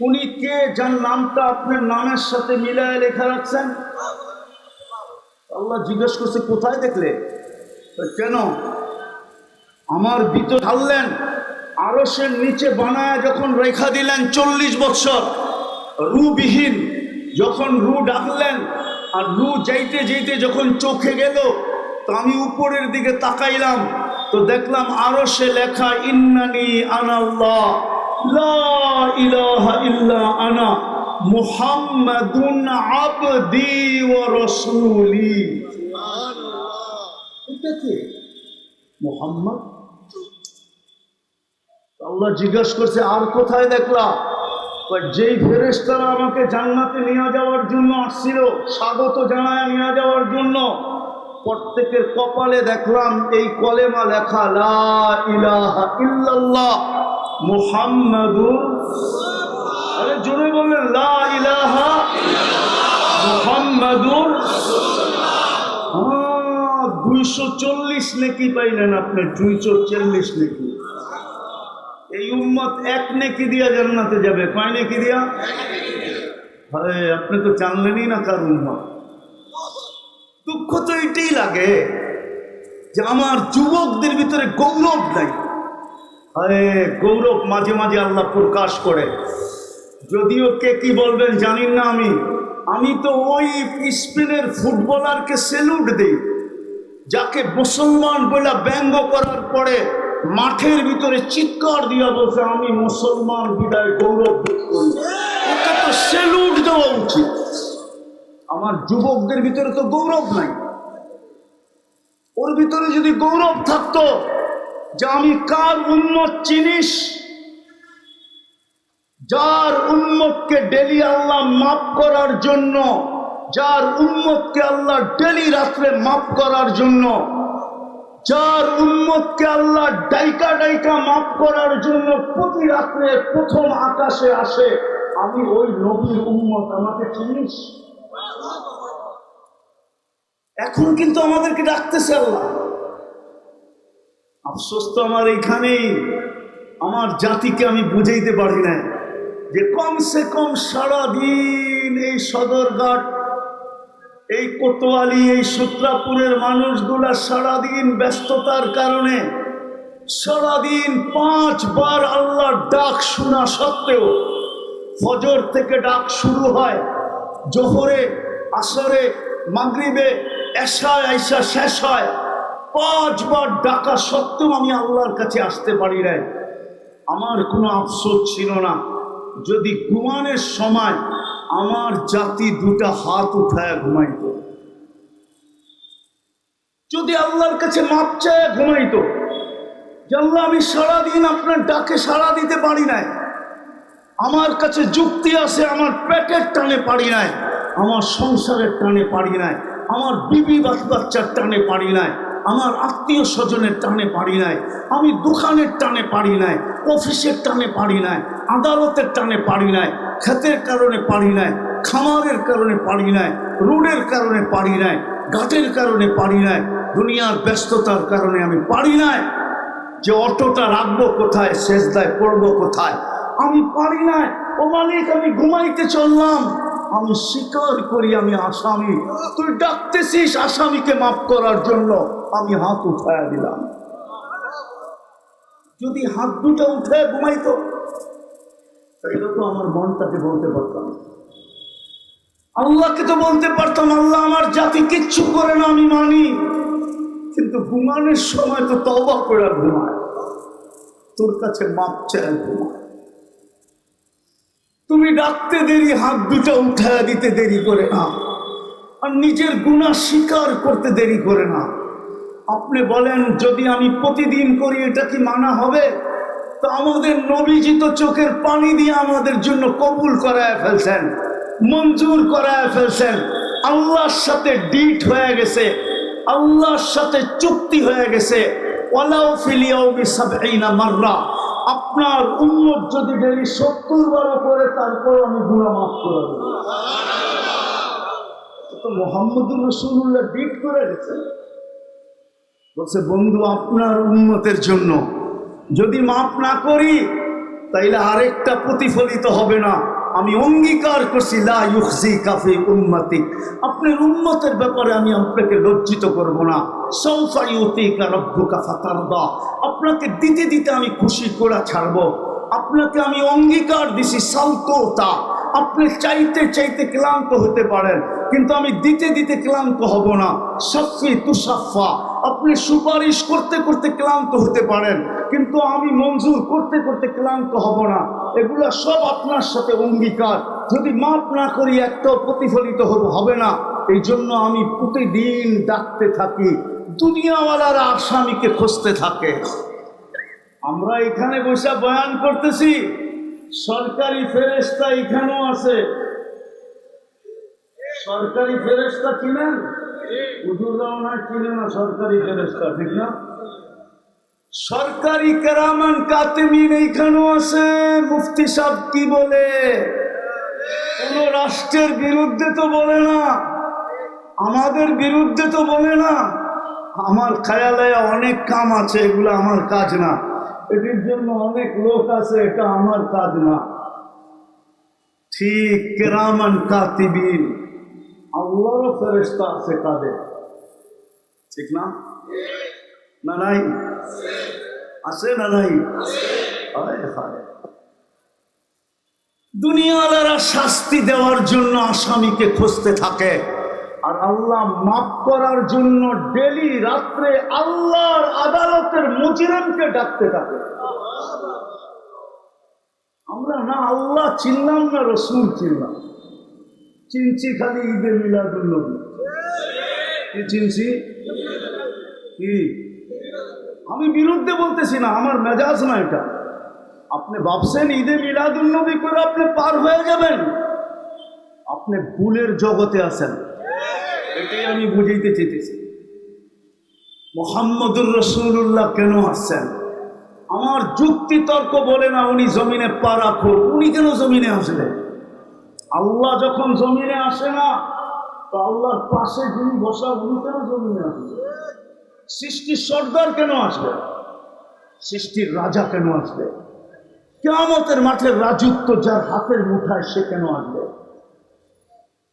উনি কে যার নামটা আপনার নামের সাথে মিলায় লেখা রাখছেন? আল্লাহ জিজ্ঞেস করছে, কোথায় দেখলে? কেন? আমার ভিতর ঢাললেন, আরশের নিচে বানায় যখন রেখা দিলেন 40 বছর রুবিহীন, যখন রু ডাকলেন আর রু যাইতে যাইতে যখন চোখে গেল, তো আমি উপরের দিকে তাকাইলাম, তো দেখলাম আরশে লেখা ইন্নানি আনাল্লাহ লা ইলাহা ইল্লা আনা মুহাম্মাদুন আবদি ওয়া রাসূলি। এটা কি মুহাম্মদ? আল্লাহ জিজ্ঞাসা করছে, আর কোথায় দেখলা? যেই ফেরেশতারা আমাকে জান্নাতে নিয়ে যাওয়ার জন্য আসছিল, স্বাগত জানায় নিয়ে যাওয়ার জন্য, প্রত্যেকের কপালে দেখলাম এই কলেমা লেখা, লা ইলাহা ইল্লাল্লাহ মুহাম্মাদুর। আরে জোরে বললেন, লা ইলাহা মুহাম্মাদুর। 240 নেকি পাইলেন আপনি, 240 নেকি। এই উম্মত এক নেকি দিয়া জান্নাতে যাবে। কয় নেকি দিয়া? আরে আপনি তো জানলেনই না কার উম্মত। দুঃখ তো এটাই লাগে যে আমার যুবকদের ভিতরে গৌরব নাই। আরে গৌরব মাঝে মাঝে আল্লাহ প্রকাশ করে, যদিও কে কি বলবেন জানি না। আমি তো ওই স্পেনের ফুটবলারকে সেলুট দিই, যাকে মুসলমান বলে ব্যঙ্গ করার পরে মাঠের ভিতরে চিৎকার দিয়া বলছে, আমি মুসলমান বিদায় গৌরব বোধ করি। ওকে তো সেলুট দেওয়া উচিত। আমার যুবকদের ভিতরে তো গৌরব নাই। ওর ভিতরে যদি গৌরব থাকতো যে আমি কার উম্মত চিনিস, যার উম্মতকে ডেলি আল্লাহ মাফ করার জন্য, যার উম্মতকে আল্লাহ ডেলি রাত্রে মাফ করার জন্য, যার উম্মতকে আল্লাহ ডাইকা ডাইকা মাফ করার জন্য প্রতি রাত্রে প্রথম আকাশে আসে, আমি ওই নবীর উম্মত। আমাকে চিনিস? এখন কিন্তু আমাদেরকে ডাকতেছে আল্লাহ। আফসোস তো আমার এইখানেই, আমার জাতিকে আমি বুঝাইতে পারি না যে কমসে কম সারাদিন এই সদরঘাট, এই কোতোয়ালি, এই সূত্রাপুরের মানুষগুলা সারাদিন ব্যস্ততার কারণে সারাদিন 5 বার আল্লাহর ডাক শোনা সত্ত্বেও, ফজর থেকে ডাক শুরু হয়, জোহরে, আসরে, মাগরিবে, এশায় আইসা শেষ হয়, 5 বার ডাকা সত্ত্বেও আমি আল্লাহর কাছে আসতে পারি নাই। আমার কোনো আফসোস ছিল না যদি ঘুমানোর সময় আমার জাতি 2টা হাত উঠায় ঘুমাইত, যদি আল্লাহর কাছে মাপ চায় ঘুমাইত যে আল্লাহ আমি সারাদিন আপনার ডাকে সাড়া দিতে পারি নাই, আমার কাছে যুক্তি আছে, আমার পেটের টানে পারি নাই, আমার সংসারের টানে পারি নাই, আমার বিবি বাচ্চার টানে পারি নাই, আমার আত্মীয় স্বজনের টানে পারি নাই, আমি দোকানের টানে পারি নাই, অফিসের টানে পারি নাই, আদালতের টানে পারি নাই, ক্ষেতের কারণে পারি নাই, খামারের কারণে পারি নাই, রোডের কারণে পারি নাই, ঘাটের কারণে পারি নাই, দুনিয়ার ব্যস্ততার কারণে আমি পারি নাই, যে অটোটা রাখবো কোথায়, সেজদায় পড়বো কোথায়, আমি পারি নাই। ও মালিক, আমি ঘুমাইতে চললাম, আমি স্বীকার করি আমি আসামি, তুই ডাকতেছিস আসামিকে মাফ করার জন্য, আমি হাত উঠায় দিলাম। যদি হাত 2টা উঠায় ঘুমাইতো তাইলে তো আমার মনটাকে বলতে পারতাম, আল্লাহকে তো বলতে পারতাম আল্লাহ আমার জাতি কিচ্ছু করে না আমি মানি, কিন্তু ঘুমানোর সময় তো তওবা করে ঘুমায়, তোর কাছে মাপ চায় ঘুমায়। তুমি ডাকতে দেরি, হাত 2টা উঠায় দিতে দেরি করে না, আর নিজের গুনাহ স্বীকার করতে দেরি করে না। আপনি বলেন যদি আমি প্রতিদিন করি এটা কি মানা হবে? তো আমাদের নবীজি তো চোখের পানি দিয়ে আমাদের জন্য কবুল করায় ফেলছেন, মঞ্জুর করায় ফেলছেন, আল্লাহর সাথে ডিট হয়ে গেছে, আল্লাহর সাথে চুক্তি হয়ে গেছে। ওয়ালাউ ফিল ইয়াউমি ৭০ মাররা, আপনার উম্মত যদি ডেলি ৭০ বারও করে তারপর আমি গুনাহ মাফ করে দেব। তো মুহাম্মদুর রাসূলুল্লাহ ডিট করে গেছে, বলছে বন্ধু আপনার উম্মতের জন্য যদি মাফ না করি তাইলে আরেকটা প্রতিফলিত হবে না, আমি অঙ্গীকার করছি লা ইউখজিকা ফি উম্মতি, আপনার উম্মতের ব্যাপারে আমি আপনাকে লজ্জিত করব না। সাউফা ইউতিকা রাব্বুকা ফাতারদা, আপনাকে দিতে দিতে আমি খুশি করে ছাড়বো। আপনাকে আমি অঙ্গীকার দিছি সাউতোতা, আপনি চাইতে চাইতে ক্লান্ত হতে পারেন কিন্তু আমি দিতে দিতে ক্লান্ত হব না। সাফি তুসাফা, আপনি সুপারিশ করতে করতে ক্লান্ত হতে পারেন কিন্তু আমি মঞ্জুর করতে করতে ক্লান্ত হব না। এগুলা সব আপনার সাথে অঙ্গীকার, যদি মাপ না করি একটাও প্রতিফলিত হবে না। এই জন্য আমি প্রতিদিন ডাকতে থাকি, দুনিয়াওয়ালারা আসামিকে খুঁজতে থাকে। আমরা এখানে বসে বয়ান করতেছি, সরকারি ফেরেশতা এখানেও আছে, সরকারি ফেরেশতা চিনেন? হুজুররাও না চিনে না সরকারি ফেরেশতা, ঠিক না? সরকারি কেরামান কাতিবিন এইখানেও আছে। মুফতি সাহেব কি বলে? কোন রাষ্ট্রের বিরুদ্ধে তো বলে না, আমাদের বিরুদ্ধে তো বলে না। আমার খেয়ালে অনেক কাম আছে, এগুলো আমার কাজ না, এটির জন্য অনেক লোক আছে, এটা আমার কাজ না। ঠিক কেরামান কাতিবিন, আল্লাহরও ফেরেশতা আছে কাদের, ঠিক না? না নাই? আছে না নাই? হায় হায়, দুনিয়াওয়ালারা শাস্তি দেওয়ার জন্য আসামিকে খুঁজতে থাকে আর আল্লাহ মাফ করার জন্য ডেলি রাত্রে আল্লাহর আদালতের মুজরিমকে ডাকতে থাকে। আমরা না আল্লাহ চিনলাম না রসুল চিনলাম, চিনছি খালি ঈদে মিলাদুন নবী। কি চিনছি? কি? আমি বিরুদ্ধে বলতেছি না, আমার মেজাজ না এটা। আপনি ভাবছেন ঈদে মিলাদুন নবী করে আপনি পার হয়ে যাবেন, আপনি ভুলের জগতে আছেন, এটাই আমি বুঝাইতে চেয়েছি। মুহাম্মদুর রাসূলুল্লাহ কেন আসছেন? আমার যুক্তি তর্ক বলে না উনি জমিনে পা রাখুন, উনি কেন জমিনে আসলেন? আল্লাহ যখন জমিনে আসে না তো আল্লাহর পাশে যিনি বসা উনি কেন জমিনে আসলেন? সৃষ্টির সর্দার কেন আসবে? সৃষ্টির রাজা কেন আসবে? কিয়ামতের মাঠের রাজত্ব যার হাতের মুঠায় সে কেন আসবে?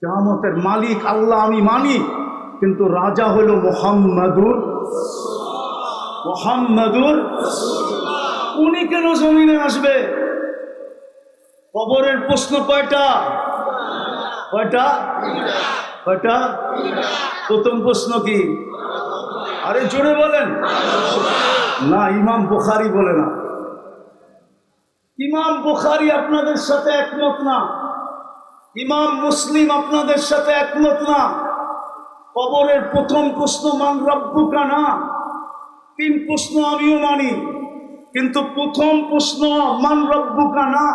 কিয়ামতের মালিক আল্লাহ আমি মানি, কিন্তু রাজা হলো মুহাম্মাদুর। উনি কেন জমিনে আসবে? কবরের প্রশ্ন কয়টা? প্রথম প্রশ্ন কি? আরে জোরে বলেন না। ইমাম বুখারী বলে না। ইমাম বুখারী আপনাদের সাথে একমত না। ইমাম মুসলিম আপনাদের সাথে একমত না। কবরের প্রথম প্রশ্ন মান রব্বুকা না। 3 প্রশ্ন আমিও মানি, কিন্তু প্রথম প্রশ্ন মান রব্বুকা না।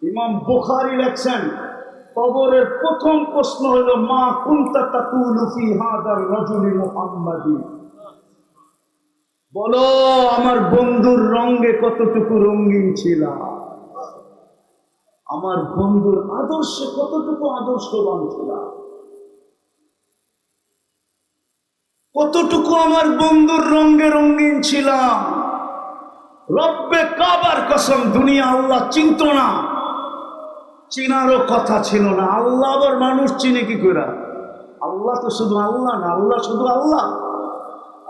ইমাম বুখারী লেখছেন কবরের প্রথম প্রশ্ন হলো মা কুনতা তাকুলু ফি হাদার রাজুলি মুহাম্মাদি। বলো আমার বন্ধুর রঙে কতটুকু রঙিন ছিল, আমার বন্ধুর আদর্শে কতটুকু আদর্শবান ছিল, কতটুকু আমার বন্ধুর রঙে রঙিন ছিলাম। রব্বে কাবার কসম, দুনিয়া আল্লাহ চিনত না, চিনারও কথা ছিল না। আল্লাহ আবার মানুষ চিনে কি করে? আল্লাহ তো শুধু আল্লাহ না। আল্লাহ শুধু আল্লাহ?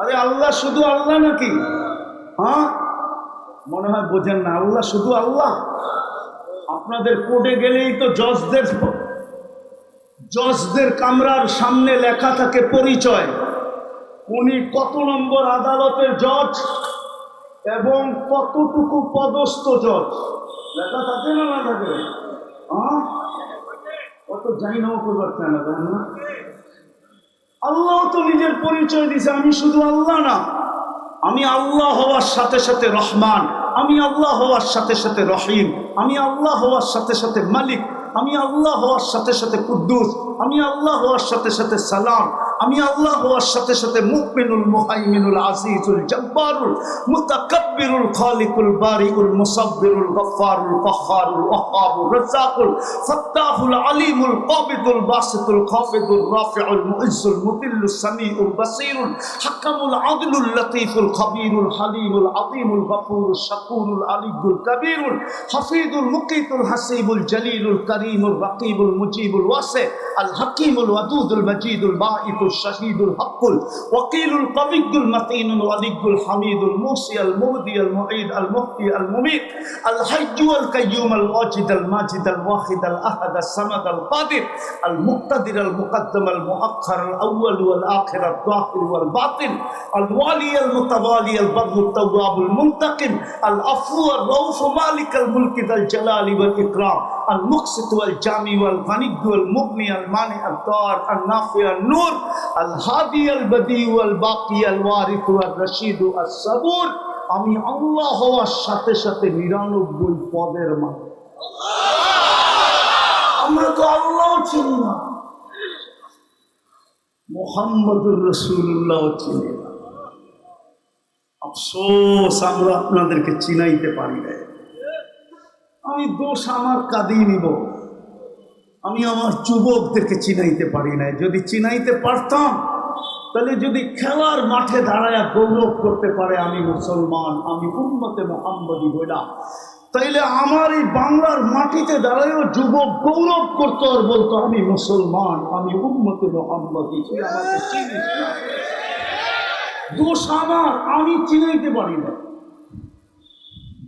আরে আল্লাহ শুধু আল্লাহ নাকি? হ্যাঁ, মনে হয় বোঝেন না। আল্লাহ শুধু আল্লাহ। আপনাদের কোর্টে গেলেই তো জজদের কামরার সামনে লেখা থাকে পরিচয়, উনি কত নম্বর আদালতের জজ এবং কতটুকু পদস্থ জজ। লেখা থাকে না? না থাকে? কত জানি না করতে না। আল্লাহ তো নিজের পরিচয় দিছে, আমি শুধু আল্লাহ না, আমি আল্লাহ হওয়ার সাথে সাথে রহমান, আমি আল্লাহ হওয়ার সাথে সাথে রহিম, আমি আল্লাহ হওয়ার সাথে সাথে মালিক, আমি আল্লাহ হওয়ার সাথে সাথে কুদ্দুস, আমি আল্লাহ হওয়ার সাথে সাথে সালাম, আমি আল্লাহ হওয়ার সাথে সাথে মুকমিনুল মুহাইমিনুল আজিজুল জব্বারুল মুতাকাব্বিরুল খালিকুল বারিউল মুসাব্বিরুল গফফারুল কাহ্হারুল ওয়াহ্হাবুর রাজ্জাকুল ফাত্তাহুল আলিমুল কাবিদুল বাসিতুল খাফিদুর রাফিউল মুইজ্জুল মুতিল্লুস সামিউল বাসীরুল হাকামুল আদলুল লতীফুল খবীরুল হালিমুল আযীমুল গফুরুশ শাকুরুল আলিয়ুল কবীরুল হাফিজুল মুকিতুল হাসিবুল জলিলুল করিমুর রাকিবুল মুজিবুল ওয়াসি আল হাকিমুল ওয়াদুদুল মজিদুল বাঈতুল শাহীদুল হকুল ওয়াকিলুল কবিয়ুল মতিনুল ওয়ালিয়ুল হামিদুল মুসি আল মুহদি আল মুঈদ আল মুহতি আল মুমীত আল হাইয়্যু আল কাইয়্যুম আল ওয়াজিদ আল মাজিদ আল ওয়াহিদ আল আহাদ আল সামাদ আল কাদির আল মুক্তাদির আল মুকদ্দম আল মুআখ্খার আল আউয়াল ওয়াল আখির আল যাহির ওয়াল বাতিন আল ওয়ালি আল মুতাওয়ালি আল বদর আল তাওয়াব আল মুনতাকিম আল আফু আল রাউফ মালিক আল মুলক আল জালালি ওয়াল ইকরাম আল মুকসিত ওয়াল জামি ওয়াল গানি ওয়াল মুগনি আল মানি আল দার আল নাফি আল নূর আল হাদি আল বদি ওয়াল বাকি আল ওয়ারিস ওয়াল রশিদ আল সাবুর। আমি আল্লাহ হওয়ার সাথে সাথে 99 পদের মালিক। আমরা তো আল্লাহ চিনি না, মুহাম্মদুর রাসূলুল্লাহ চিনি না। আফসোস আমরা আপনাদেরকে চিনাইতে পারি না। আমি দোষ আমার কাঁধেই নিব। আমি আমার যুবকদেরকে চিনাইতে পারি না। যদি চিনাইতে পারতাম, তাহলে যদি খেলার মাঠে দাঁড়ায় গৌরব করতে পারে আমি মুসলমান, আমি উম্মতে মুহাম্মদী হইলাম, তাইলে আমার এই বাংলার মাটিতে দাঁড়ায়ও যুবক গৌরব করতো আর বলতো আমি মুসলমান, আমি উম্মতে মুহাম্মদী। তুই আমাকে চিনিস না, দোষ আমার, আমি চিনাইতে পারি না।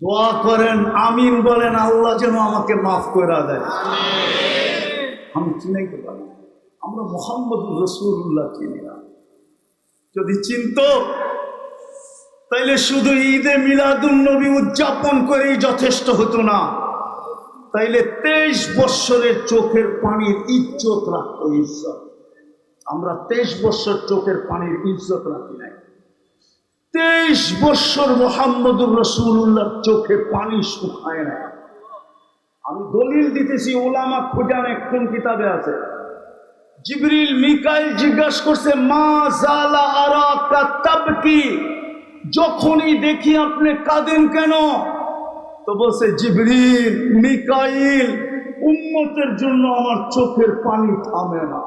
দোয়া করেন, আমিন বলেন, আল্লাহ যেন আমাকে মাফ করে দেয়। আমি চিনাইতে পারি না। আমরা মুহাম্মদুর রাসূলুল্লাহ চিনি না। যদি চিনত তাইলে শুধু ঈদে মিলাদুন নবী উদযাপন করেই যথেষ্ট হতো না, তাইলে 23 বৎসরের চোখের পানির ইজ্জত রাখতো। ইজ্জত আমরা 23 বৎসর চোখের পানির ইজ্জত রাখি নাই। 23 বৎসর মুহাম্মদুর রাসূলুল্লাহর চোখে পানি শুকায় নাই। আমি দলিল দিতেছি, ওলামা খোঁজান, একদম কিতাবে আছে। জিবরিল মিকাইল জিজ্ঞাসা করছে মা জালা আরাকা তাবকি, যখনই দেখি আপনি কাঁদেন কেন? তো বলছে জিবরিল মিকাইল, উম্মতের জন্য আমার চোখের পানি থামে না।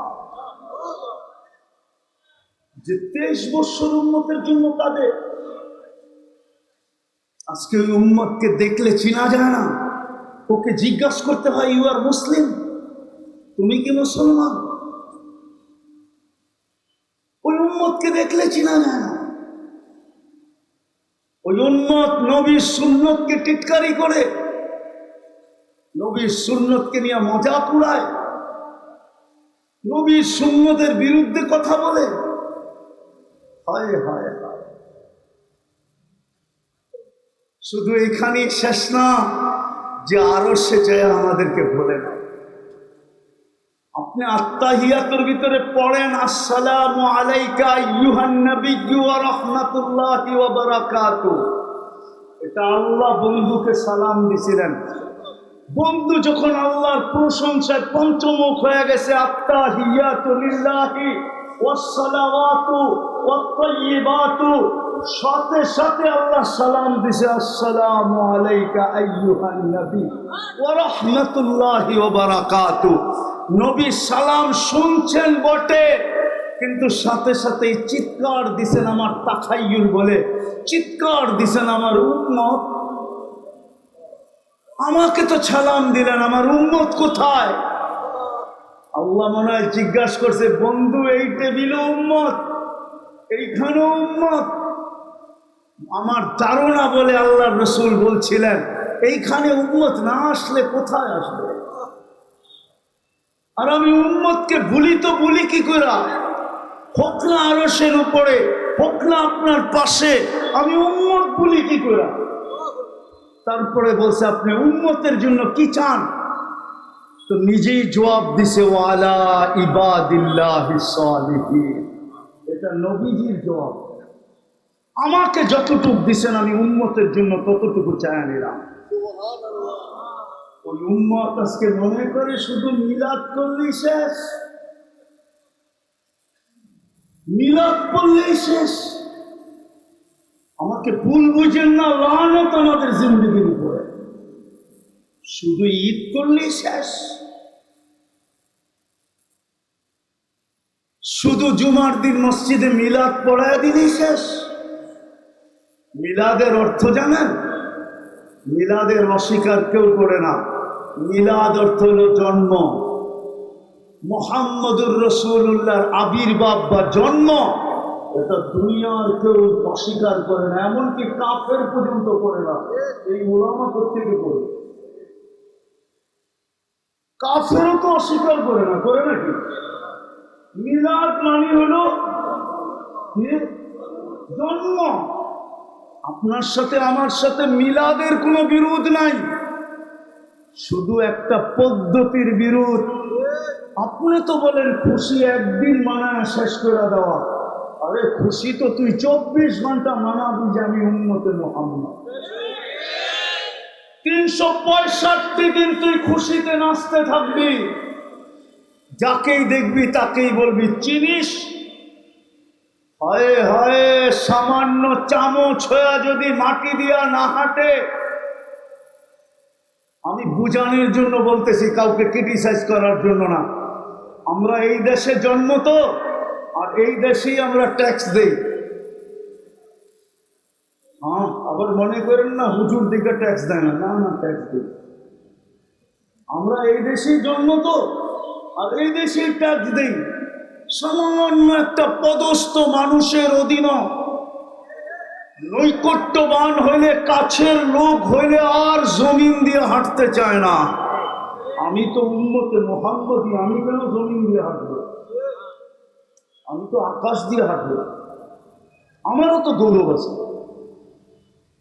যে 23 বৎসর উম্মতের জন্য কাঁদে, আজকে ওই উম্মতকে দেখলে চিনা যায় না, ওকে জিজ্ঞাসা করতে হয় ইউ আর মুসলিম, তুমি কি মুসলমান? ওই উম্মতকে দেখলে চিনা যায় না। ওই উম্মত নবীর সুন্নতকে টিটকারি করে, নবীর সুন্নতকে নিয়ে মজাক উড়ায়, নবীর সুন্নতের বিরুদ্ধে কথা বলে। হায় হায় হায়, শুধু এখানেই শেষ না, যে আরো সে যায় আমাদেরকে বলে না। আপনি আত্তাহিয়াতুর ভিতরে পড়েন আসসালামু আলাইকা আইয়ুহান নাবিয়্যু ওয়া রাহমাতুল্লাহি ওয়া বারাকাতুহু। এটা আল্লাহ বন্ধুকে সালাম দিছিলেন। বন্ধু যখন আল্লাহর প্রশংসায় পঞ্চমুখ হয়ে গেছে, আত্তাহিয়াতু লিল্লাহি ওয়াস সালাওয়াতু ওয়াত তাইয়্যিবাতু, সাথে সাথে আল্লাহ সালাম দিছে আসসালামু আলাইকা আইয়ুহান নবী ওয়া রাহমাতুল্লাহি ওয়া বারাকাতুহু। নবী সালাম শুনছেন বটে, কিন্তু সাথে সাথেই চিৎকার দিছেন আমার তাখাইয়ুল বলে, চিৎকার দিছেন আমার উম্মত। আমাকে তো সালাম দিলেন, আমার উম্মত কোথায়? আল্লাহ মনে হয় জিজ্ঞাসা করছে, বন্ধু এই টেবিলে উম্মত, এইখানে উম্মত? আমার ধারণা বলে আল্লাহ রসুল বলছিলেন, এইখানে উম্মত না আসলে কোথায় আসবে? আর আমি উম্মতকে ভুলি তো ভুলি কি করে? হোক না আরশের উপরে, হোক না আপনার পাশে, আমি উম্মত ভুলি কি করে? তারপরে বলছে আপনি উম্মতের জন্য কি চান? তো নিজেই জবাব দিছে ওয়ালা ইবাদিল্লাহিস সালিহিন। এটা নবীজির জবাব। আমাকে যতটুকু দিছেন আমি উম্মতের জন্য ততটুকু চাই নিলাম। ওই উম্মত আজকে মনে করে শুধু মিলাদ করলেই শেষ, মিলাদ করলেই শেষ। আমাকে ভুল বুঝেন না, লানত আমাদের জিন্দগির উপরে। শুধু ঈদ করলেই শেষ, শুধু জুমার দিন মসজিদে মিলাদ পড়ায় দিলেই শেষ। মিলাদের অর্থ জানেন? মিলাদের অস্বীকার কেউ করে না। মিলাদ অর্থ হল জন্ম, মুহাম্মদুর রাসূলুল্লাহর আবির্ভাব বা জন্ম। এটা দুনিয়ার কেউ অস্বীকার করে না, এমনকি কাফের পর্যন্ত করে না। এই উলামা কোত্থেকে করে? কাফেরও তো অস্বীকার করে না, করে নাকি? মিলাদ মানে হলো জন্ম। আপনার সাথে আমার সাথে মিলাদের কোনো বিরোধ নাই, শুধু একটা পদ্ধতির বিরোধ। আপনি তো বলেন খুশি একদিন মানায় শেষ করে দেওয়া। আরে খুশি তো তুই 24 ঘন্টা মানাবি যে আমি উম্মতে মুহাম্মদ। 365 দিন তুই খুশিতে নাচতে থাকবি, যাকেই দেখবি তাকেই বলবি চিনিস। হায় হায়, সামান্য চামচ হয়ে যদি মাটি দিয়া না হাঁটে, আমি বুঝানোর জন্য বলতেছি, কাউকে ক্রিটিসাইজ করার জন্য না। আমরা এই দেশে জন্ম তো, আর এই দেশেই আমরা ট্যাক্স দেই। হ্যাঁ, আবার মনে করেন না হুজুর দিকে ট্যাক্স দেয় না, না না ট্যাক্স দিই। আমরা এই দেশেই জন্ম তো, আর এই দেশেই ট্যাক্স দেই। সামান্য একটা পদস্থ মানুষের অধীন নৈকট্যবান হইলে, কাছের লোক হইলে আর জমিন দিয়ে হাঁটতে চায় না। আমি তো উম্মতে মুহাম্মদী, আমি কেন জমিন দিয়ে হাঁটবো? আমি তো আকাশ দিয়ে হাঁটবো। আমারও তো গৌরব আছে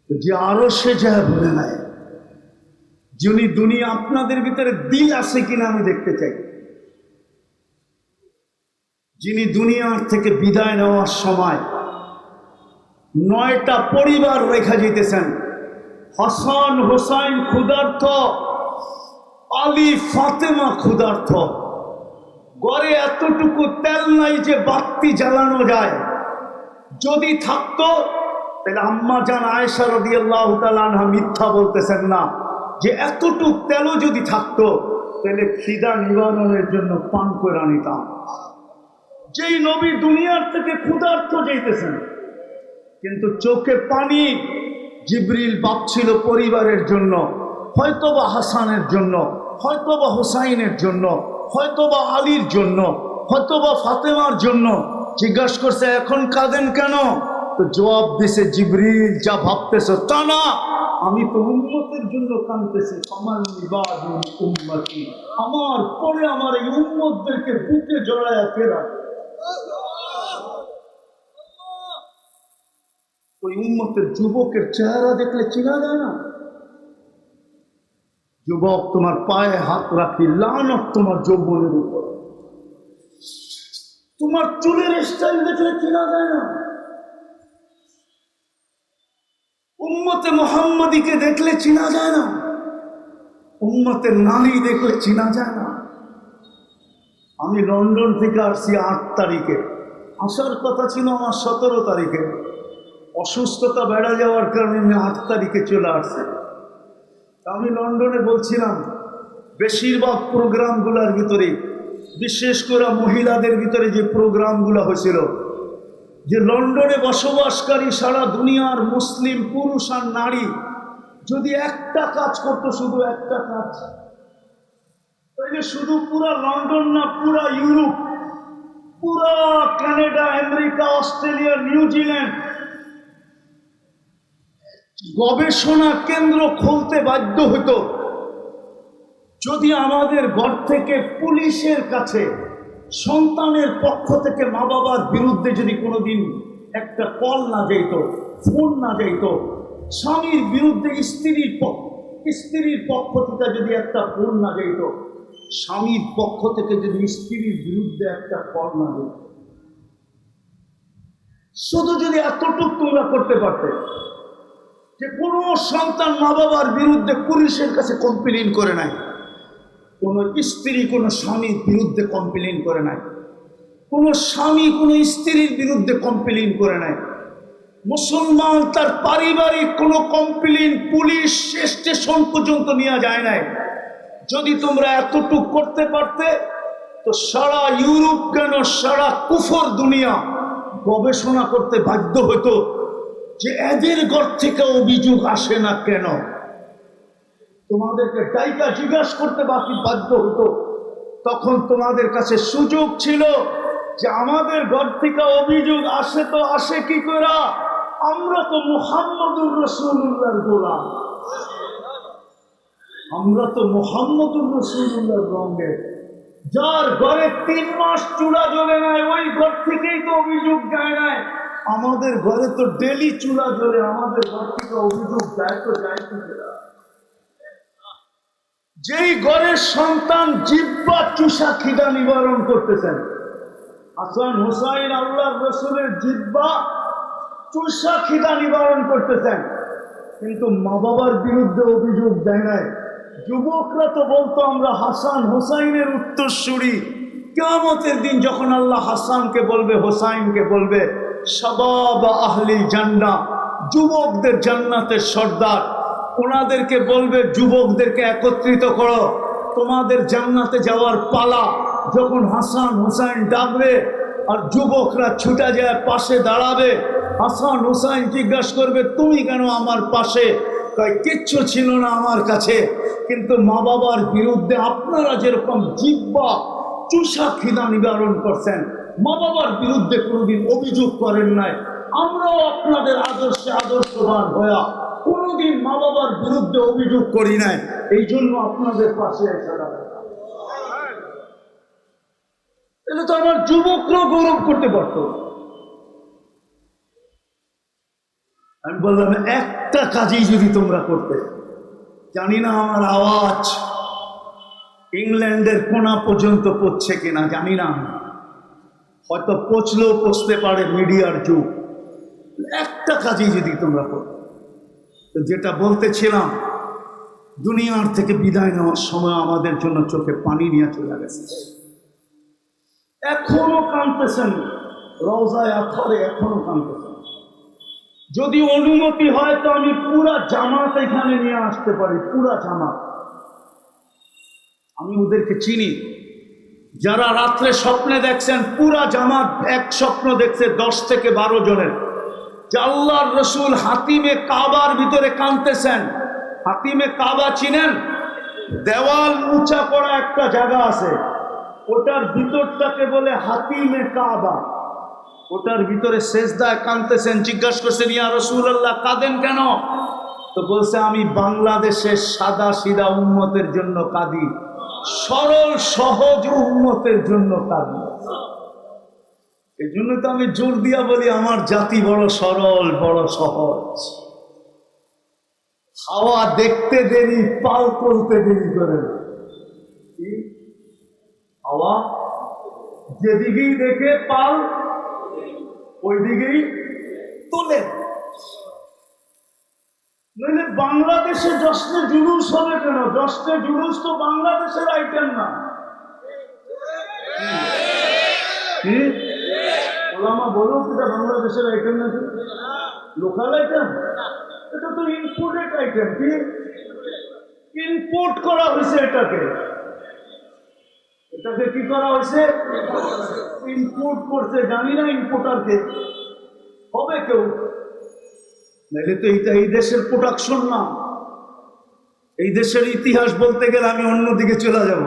যে আরো সে যা বলে নাই, যিনি দুনিয়া, আপনাদের ভিতরে দিল আছে কিনা আমি দেখতে চাই। যিনি দুনিয়ার থেকে বিদায় নেওয়ার সময় 9টা পরিবার রেখা যেতেছেন। হাসান হোসাইন ক্ষুধার্ত, আলী ফাতেমা ক্ষুধার্ত। ঘরে এতটুকু তেল নাই যে বাতি জ্বালানো যায়। যদি থাকতো তাহলে আম্মা জান আয়েশা রাদিয়াল্লাহু তাআলা আনহা মিথ্যা বলতেছেন না, যে এতটুকু তেলও যদি থাকতো তাহলে খিদা নিবারণের জন্য পান করে নিতাম। যেই নবী দুনিয়ার থেকে ক্ষুধার্ত যাইতেছেন, কিন্তু চোখে পানি, জিবরিল ভাবছিল পরিবারের জন্য, হয়তোবা হাসানের জন্য, হয়তোবা হুসাইনের জন্য, হয়তোবা আলীর জন্য, হয়তোবা ফাতেমার জন্য। জিজ্ঞাসা করছে এখন কাঁদেন কেন? তো জবাব দিছে জিবরিল যা ভাবতেছ তা না, আমি তো উম্মতের জন্য কাঁদতেছি। আমার ইবাদুল উম্মতি, আমার পরে আমার এই উম্মতদেরকে বুকে জড়ায়া কে রাখে? ওই উম্মতের যুবকের চেহারা দেখলে চিনা যায় না? যুবক তোমার পায়ে হাত রাখি, লানত তোমার যৌবনের উপর। তোমার চুলের স্টাইল দেখলে চিনা যায় না? উম্মতে মুহাম্মাদীকে দেখলে চিনা যায় না? উম্মতের নারী দেখলে চিনা যায় না? আমি লন্ডন থেকে আসছি 8 তারিখে, আসার কথা ছিল আমার 17 তারিখে। অসুস্থতা বেড়ে যাওয়ার কারণে আমি 8 তারিখে চলে আসছি। আমি লন্ডনে বলছিলাম বেশিরভাগ প্রোগ্রামগুলোর ভিতরে, বিশেষ করে মহিলাদের ভিতরে যে প্রোগ্রামগুলো হয়েছিল, যে লন্ডনে বসবাসকারী সারা দুনিয়ার মুসলিম পুরুষ আর নারী যদি একটা কাজ করতো, শুধু একটা কাজ, তাইলে শুধু পুরা লন্ডন না, পুরা ইউরোপ, পুরা কানাডা, আমেরিকা, অস্ট্রেলিয়া, নিউজিল্যান্ড গবেষণা কেন্দ্র খুলতে বাধ্য হতো যদি আমাদের ঘর থেকে পুলিশের কাছে সন্তানের পক্ষ থেকে মা বাবার বিরুদ্ধে যদি কোনোদিন একটা কল না যেত, ফোন না যেত, স্বামীর বিরুদ্ধে স্ত্রীর পক্ষ থেকে যদি একটা ফোন না যেত, স্বামীর পক্ষ থেকে যদি স্ত্রীর বিরুদ্ধে একটা কল না যেত, শুধু যদি এতটুকু তোমরা করতে পারতে যে কোনো সন্তান মা বাবার বিরুদ্ধে পুলিশের কাছে কমপ্লেইন করে নাই, কোনো স্ত্রী কোনো স্বামীর বিরুদ্ধে কমপ্লেইন করে নাই, কোনো স্বামী কোনো স্ত্রীর বিরুদ্ধে কমপ্লেইন করে নাই, মুসলমান তার পারিবারিক কোনো কমপ্লেইন পুলিশ স্টেশন পর্যন্ত নিয়ে যায় নাই, যদি তোমরা এতটুকু করতে পারতে তো সারা ইউরোপ কেন সারা কুফর দুনিয়া গবেষণা করতে বাধ্য হতো যে এদের ঘর থেকে অভিযোগ আসে না কেন। তোমাদেরকে ডাইকা জিজ্ঞাসা করতে বাধ্য হতো। তখন তোমাদের কাছে সুযোগ ছিল যে আমাদের ঘর থেকে অভিযোগ আসে তো আসে কি করে? আমরা তো মুহাম্মদুর রাসূলুল্লাহর গোলাম, আমরা তো মুহাম্মদুর রাসূলুল্লাহর রঙে। যার ঘরে 3 মাস চুলা জ্বলে নাই ওই ঘর থেকেই তো অভিযোগ যায় নাই। আমাদের ঘরে তো ডেলি চুলা জ্বলে, আমাদের ঘর থেকে অভিযোগ যায় তো যায় কি? যেই ঘরের সন্তান জিহ্বা চুষা খিদা নিবারণ করতেছেন, হাসান হুসাইন আল্লাহর রাসূলের জিহ্বা চুষা খিদা নিবারণ করতেছেন, কিন্তু মা বাবার বিরুদ্ধে অভিযোগ দেয় নাই। যুবকরা তো বলতো আমরা হাসান হুসাইনের উত্তরসূরি। কিয়ামতের দিন যখন আল্লাহ হাসানকে বলবে, হুসাইনকে বলবে শাবাব আহলি জান্নাহ, যুবকদের জান্নাতের সর্দার, ওনাদেরকে বলবে যুবকদেরকে একত্রিত করো, তোমাদের জান্নাতে যাওয়ার পালা। যখন হাসান হুসাইন ডাকবে আর যুবকরা ছুটে যায় পাশে দাঁড়াবে, হাসান হুসাইন জিজ্ঞাসা করবে তুমি কেন আমার পাশে? কিচ্ছু ছিল না আমার কাছে, কিন্তু মা বাবার বিরুদ্ধে আপনারা যেরকম জিহ্বা চুষা খিদা নিবারণ করছেন, মা বাবার বিরুদ্ধে কোনোদিন অভিযোগ করেন নাই, আমরাও আপনাদের আদর্শে আদর্শবান হয়ে কোনোদিন মা বাবার বিরুদ্ধে অভিযোগ করি নাই, এই জন্য আপনাদের পাশে এসে দাঁড়ায়। তাহলে তো আমার যুবকরাও গৌরব করতে পারত। আমি বললাম একটা কাজই যদি তোমরা করতে, জানি না আমার আওয়াজ ইংল্যান্ডের কোনা পর্যন্ত পৌঁছে কিনা জানি না, হয়তো পৌঁছলেও পৌঁছতে পারে, মিডিয়ার যুগ। একটা কাজই যদি তোমরা করতে, তো যেটা বলতেছিলাম, দুনিয়ার থেকে বিদায় নেওয়ার সময় আমাদের জন্য চোখে পানি নিয়ে চলে গেছে, এখনো কাঁদতেছেন, রওজায়ে আতহারে এখনো কাঁদতেছেন। যদি অনুমতি হয় তো আমি পুরা জামাত এখানে নিয়ে আসতে পারি, পুরা জামাত। আমি ওদেরকে চিনি, যারা রাত্রে স্বপ্নে দেখছেন পুরা জামাত এক স্বপ্ন দেখছে 10 থেকে 12 জনের, যে আল্লাহর রসুল হাতিমে কাবার ভিতরে কাঁদতেছেন। হাতিমে কাবা চিনেন? দেওয়াল উঁচা করা একটা জায়গা আছে, ওটার ভিতরটাকে বলে হাতিমে কাবা। ওটার ভিতরে সেজদায় কাঁদতেছেন। জিজ্ঞাসা করছেন, ইয়া রাসূলুল্লাহ কাঁদেন কেন? তো বলছে, আমি বাংলাদেশের সাদা সিধা উম্মতের জন্য কাঁদি, সরল সহজ উম্মতের জন্য কাঁদি। এই জন্য তো আমি জোর দিয়া বলি আমার জাতি বড় সরল, বড় সহজ। হাওয়া দেখতে দেরি, পাল করতে দেরি করে না। হাওয়া যেদিকেই দেখে পাল ওই দিকেই তোলে। নইলে বাংলাদেশে জশ্নে জুলুস হবে কেন? জশ্নে জুলুস তো বাংলাদেশের আইটেম না। ওলামা বলো এটা বাংলাদেশের আইটেম নাকি লোকাল আইটেম? এটা তো ইম্পোর্টেড আইটেম। কি ইম্পোর্ট করা হয়েছে? এটাকে কি করা হয়েছে? ইম্পোর্ট করছে। জানি না ইম্পোর্টারকে হবে কেউ, নাইলে তো এইটা এই দেশের প্রোডাকশন না। এই দেশের ইতিহাস বলতে গেলে আমি অন্যদিকে চলে যাব।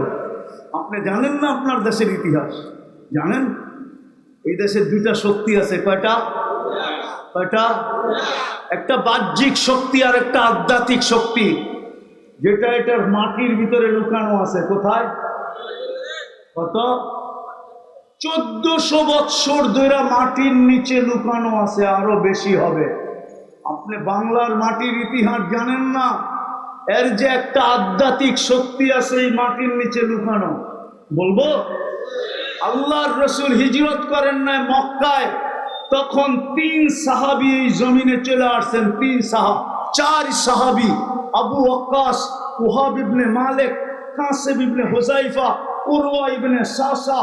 আপনি জানেন না আপনার দেশের ইতিহাস? জানেন এই দেশের দুইটা শক্তি আছে। কয়টা? একটা বাহ্যিক শক্তি আর একটা আধ্যাত্মিক শক্তি, যেটা এটার মাটির ভিতরে লুকানো আছে। কোথায়? কত? 1400 বৎসর ধরে মাটির নিচে লুকানো আছে, আরো বেশি হবে। আপনি বাংলার মাটির ইতিহাস জানেন না? এর যে একটা আধ্যাত্মিক শক্তি আছে এই মাটির নিচে লুকানো। বলবো, আল্লাহর রসুল হিজরত করেন না মক্কায়, তখন 3 সাহাবী এই জমিনে চলে আসছেন। 4 সাহাবী, আবু ওয়াক্কাস, ওহাব ইবনে মালিক, কাসেম ইবনে হুযাইফা, উরওয়া ইবনে সাসা,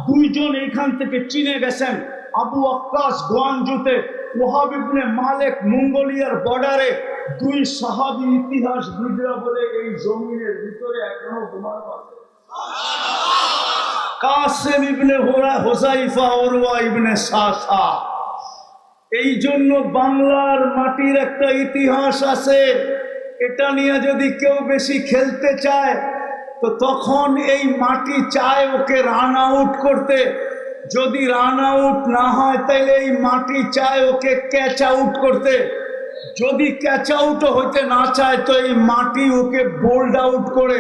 2 জন এইখান থেকে চীনে গেছেন। আবু ওয়াক্কাস গোয়ানজুতে, ওহাব ইবনে মালিক মঙ্গোলিয়ার বর্ডারে। 2 সাহাবী ইতিহাসবিদরা বলে এই জমিনের ভিতরে এখনো ঘুমানো আছে। কাসেম ইবনে হুযাইফা, উরওয়া ইবনে সাসা। এই জন্য বাংলার মাটির একটা ইতিহাস আছে। এটা নিয়ে যদি কেউ বেশি খেলতে চায় তো তখন এই মাটি চায় ওকে রান আউট করতে। যদি রান আউট না হয় তাহলে এই মাটি চায় ওকে ক্যাচ আউট করতে। যদি ক্যাচ আউটও হইতে না চায় তো এই মাটি ওকে বোল্ড আউট করে।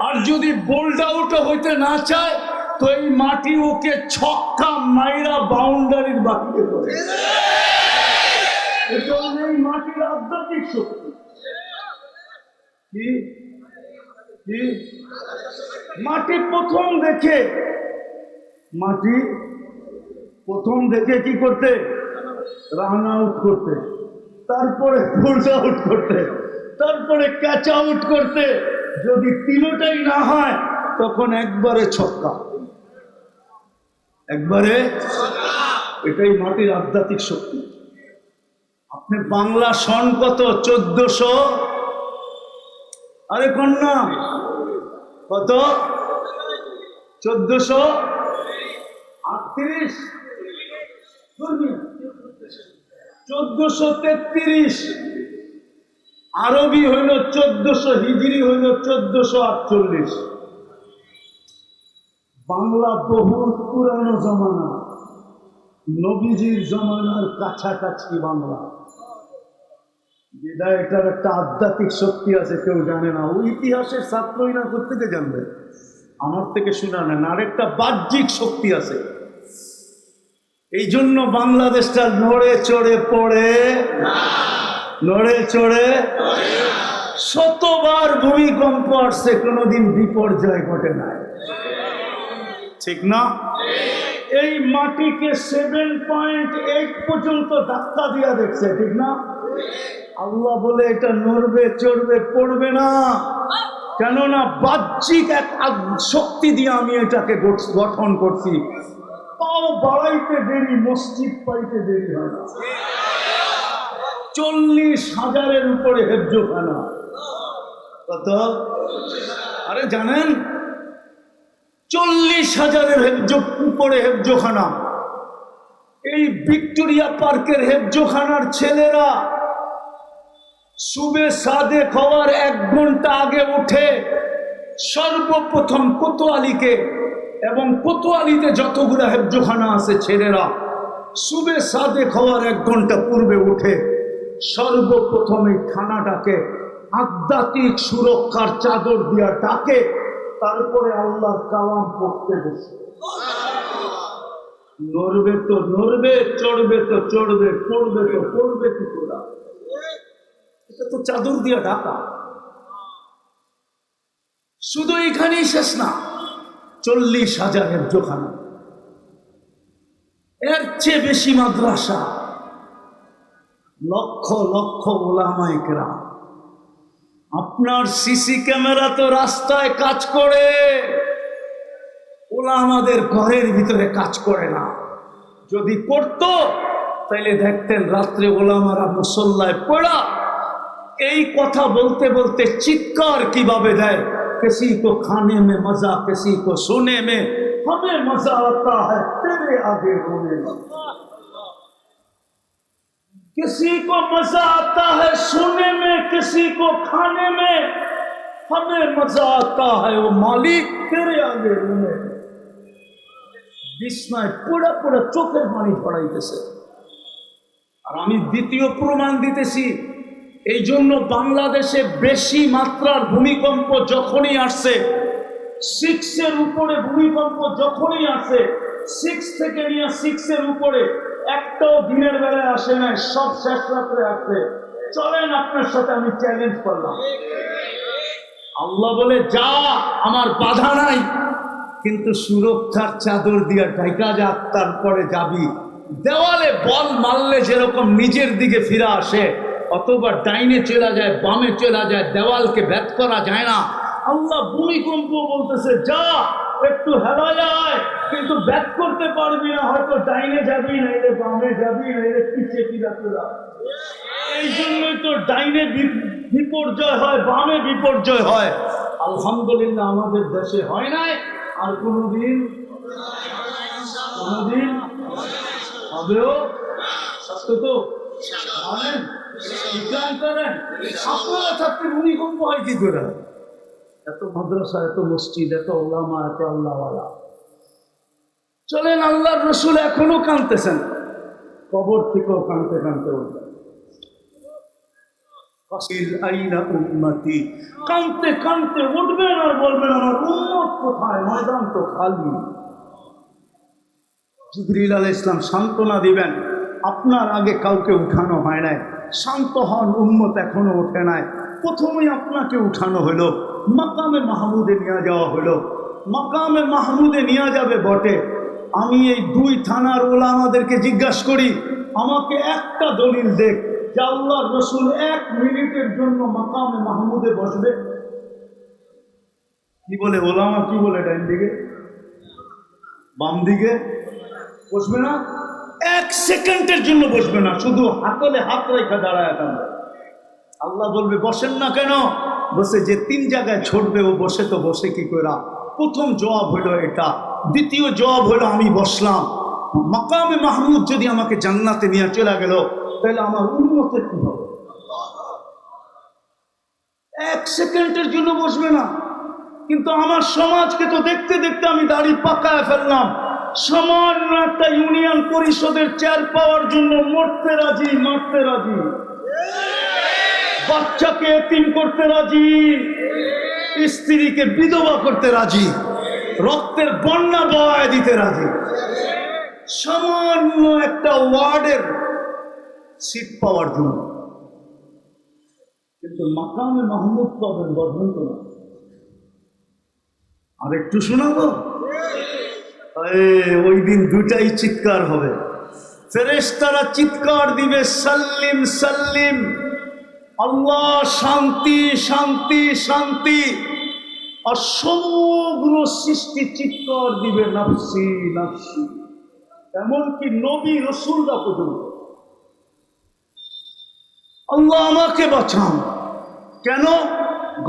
আর যদি বোল্ড আউটও হইতে না চায় তো এই মাটি ওকে ছক্কা মাইরা বাউন্ডারির বাকিতে করে। এটা এই মাটির আধ্যাত্মিক শক্তি। কি মাটি প্রথম দেখে কি করতে? রান আউট করতে, তারপরে বোল্ড আউট করতে, তারপরে ক্যাচ আউট করতে। যদি তিনটাই না হয় তখন একবারে ছক্কা, একবারে। এটাই মাটির আধ্যাত্মিক শক্তি। আপনি বাংলা সন কত? 1400। আরে কন্যা কত? 1438, 1433। আরবি হইল 1400, হিজরি হইল 1448। বাংলা বহু পুরানো জমানা, নবীজির জমানার কাছাকাছি বাংলা। যেটা এটার একটা আধ্যাত্মিক শক্তি আছে, কেউ জানে না। ওই ইতিহাসের ছাত্রই না কোত্থেকে জানবে? আমার থেকে শোনা নেন। আরেকটা বাহ্যিক শক্তি আছে। এই জন্য বাংলাদেশটা নড়ে চড়ে পড়ে, নড়ে চড়ে। শতবার ভূমিকম্প আসছে, কোনোদিন বিপর্যয় ঘটে নাই। ঠিক না? এই মাটিকে 7.8 পর্যন্ত ধাক্কা দিয়া দেখছে। ঠিক না? আল্লাহ বলে এটা নড়বে চড়বে পড়বে না। কেননা বাহ্যিক এক শক্তি দিয়ে আমি এটাকে গঠন করছি। পাও বাড়াইতে দেরি, মসজিদ পাইতে দেরি হয় না। 40,000-এর উপরে হেফজোখানা। কত? আরে জানেন 40,000-এর উপরে হেফজোখানা। এই ভিক্টোরিয়া পার্কের হেফজোখানার ছেলেরা সুবে সাদেক হওয়ার 1 ঘন্টা আগে উঠে সর্বপ্রথম কোতোয়ালিকে এবং কোতোয়ালিতে যতগুলো হেফজোখানা আছে ছেলেরা সুবে সাদেক হওয়ার 1 ঘন্টা পূর্বে উঠে সর্বপ্রথম এই থানাটাকে আধ্যাত্মিক সুরক্ষার চাদর দিয়া ডাকে, তারপরে আল্লাহর কালাম পড়তে বসে। নড়বে তো নড়বে, চড়বে তো চড়বে, পড়বে তো পড়বে কি তোরা। এটা তো চাদর দিয়া ঢাকা। শুধু এখানেই শেষ না, 40,000 হেফজোখানা, এর চেয়ে বেশি মাদ্রাসা, লক্ষ লক্ষ ওলামায়ে কেরাম। আপনার সিসি ক্যামেরা তো রাস্তায় কাজ করে, ওলামাদের ঘরের ভিতরে কাজ করে না। যদি করতো তাইলে দেখতেন রাত্রে ওলামারা মুসল্লায় পড়া এই কথা বলতে বলতে চিৎকার কিভাবে দেয়, किसी को खाने में मजा, किसी को सोने में, हमें मजा आता है तेरे आगे रोने में। किसी को मजा आता है सोने में, किसी को खाने में, हमें मजा आता है वो मालिक तेरे आगे रोने में। বিছনায় পোড়া পোড়া চোখের পানি পড়াইতেছে। আর আমি দ্বিতীয় প্রমাণ দিতেছি, এই জন্য বাংলাদেশে বেশি মাত্রার ভূমিকম্প যখনই আসছে, 6-এর উপরে ভূমিকম্প যখনই আসে, 6 থেকে নিয়ে 6-এর উপরে একটাও দিনের বেলায় আসে নাই, সব শেষ রাত্রে আসছে। চলেন আপনার সাথে আমি চ্যালেঞ্জ করলাম। আল্লাহ বলে যা, আমার বাধা নাই, কিন্তু সুরক্ষার চাদর দিয়া ঢাকা যাক, তারপরে যাবি। দেওয়ালে বল মারলে যেরকম নিজের দিকে ফিরে আসে, অথবা ডাইনে চলে যায়, বামে চলে যায়, দেওয়ালকে ভেদ করা যায় না। আল্লাহ ভূমিকম্প বলতেছে যা, একটু হেলা যায়, কিন্তু ভেদ করতে পারবি না, হয়তো ডাইনে যাবি, নাইলে বামে যাবি, নাইলে পিছিয়ে ফিরা চলে। এই জন্যই তো ডাইনে বিপর্যয় হয়, বামে বিপর্যয় হয়। আলহামদুলিল্লাহ আমাদের দেশে হয় নাই, আর কোনদিন হবেও। সত্য তো মানেন, করেন আপনারা থাকতে ভূমিকম্প হয় কি করে? এত মাদ্রাসা, এত মসজিদ, এত ওলামা, এত আল্লাহওয়ালা। চলেন, আল্লাহর রসুল এখনো কাঁদতেছেন, কবর থেকেও কাঁদতে কাঁদতে উঠবেন। কাঁদতে কাঁদতে উঠবেন আর বলবেন আমার উম্মত কোথায়, ময়দান তো খালি। জিবরিল আলাইহিস সালাম সান্ত্বনা দিবেন, আপনার আগে কাউকে উঠানো হয় নাই, শান্ত হন, উম্মত এখনো ওঠে নাই। প্রথমেই আপনাকে উঠানো হলো, মাকামে মাহমুদে নিয়ে যাওয়া হলো। মাকামে মাহমুদে নিয়ে যাবে বটে, আমি এই 2 থানার ওলামাদেরকে জিজ্ঞাসা করি, আমাকে একটা দলিল দেখ যে আল্লাহর রসুল 1 মিনিটের জন্য মাকামে মাহমুদে বসবে। কি বলে ওলামা, কি বলে ডাইন দিকে বাম দিকে বসবে না, 1 সেকেন্ডের জন্য বসবে না, শুধু হাতলে হাত রেখে দাঁড়ায় থাকবে। আল্লাহ বলবে বসেন না কেন? বসে যে 3 জায়গায় ছড়বে ও বসে তো বসে কি করে? প্রথম জবাব হলো এটা। দ্বিতীয় জবাব হলো আমি বসলাম। মাকামে মাহমুদ যদি আমাকে জান্নাতে নিয়ে চলে গেল, তাহলে আমার উম্মতের কি হবে? 1 সেকেন্ডের জন্য বসবে না। কিন্তু আমার সমাজকে তো দেখতে দেখতে আমি দাড়ি পাকায় ফেললাম। সামান্য একটা ইউনিয়ন পরিষদের চেয়ার পাওয়ার জন্য মরতে রাজি, মারতে রাজি, বাচ্চাকে এতিম করতে রাজি, স্ত্রীকে বিধবা করতে রাজি, রক্তের বন্যা বয়ায় দিতে রাজি, সামান্য একটা ওয়ার্ডের সিট পাওয়ার জন্য। কিন্তু মাকামে মাহমুদ পাবেন বর্ধন তো না। আর একটু শোনাবো, ওই দিন 2টাই চিৎকার হবে। ফেরেশতারা চিৎকার দিবে সাল্লিম সাল্লিম, আল্লাহ শান্তি শান্তি শান্তি। আর সমগ্র সৃষ্টি চিৎকার দিবে নাফসি নাফসি। এমনকি নবী রসুলরা পর্যন্ত আল্লাহ আমাকে বাঁচান। কেন?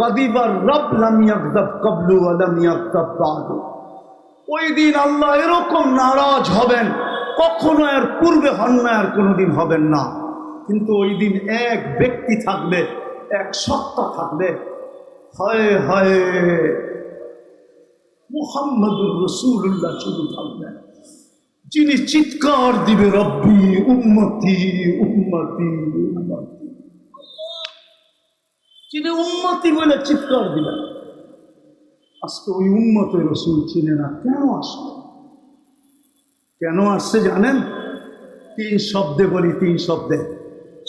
গাদিবার রব লাম ইয়াগদাব ক্বাবলু ওয়া লাম ইয়াগদাব বাদু। ওই দিন আল্লাহ এরকম নারাজ হবেন, কখনো আর পূর্বে হন না, আর কোনোদিন হবেন না। কিন্তু ওই দিন এক ব্যক্তি থাকবে, এক সত্তা থাকবে, হায় হায়, মুহাম্মদুর রাসূলুল্লাহ শুধু থাকবেন, যিনি চিৎকার দিবে রব্বি উম্মতি উম্মতি উম্মতি, যিনি উম্মতি বলে চিৎকার দিবেন। আজকে ওই উম্মতে রসুল চিনে না। কেন আসছে? কেন আসছে জানেন? 3 শব্দে বলি, 3 শব্দে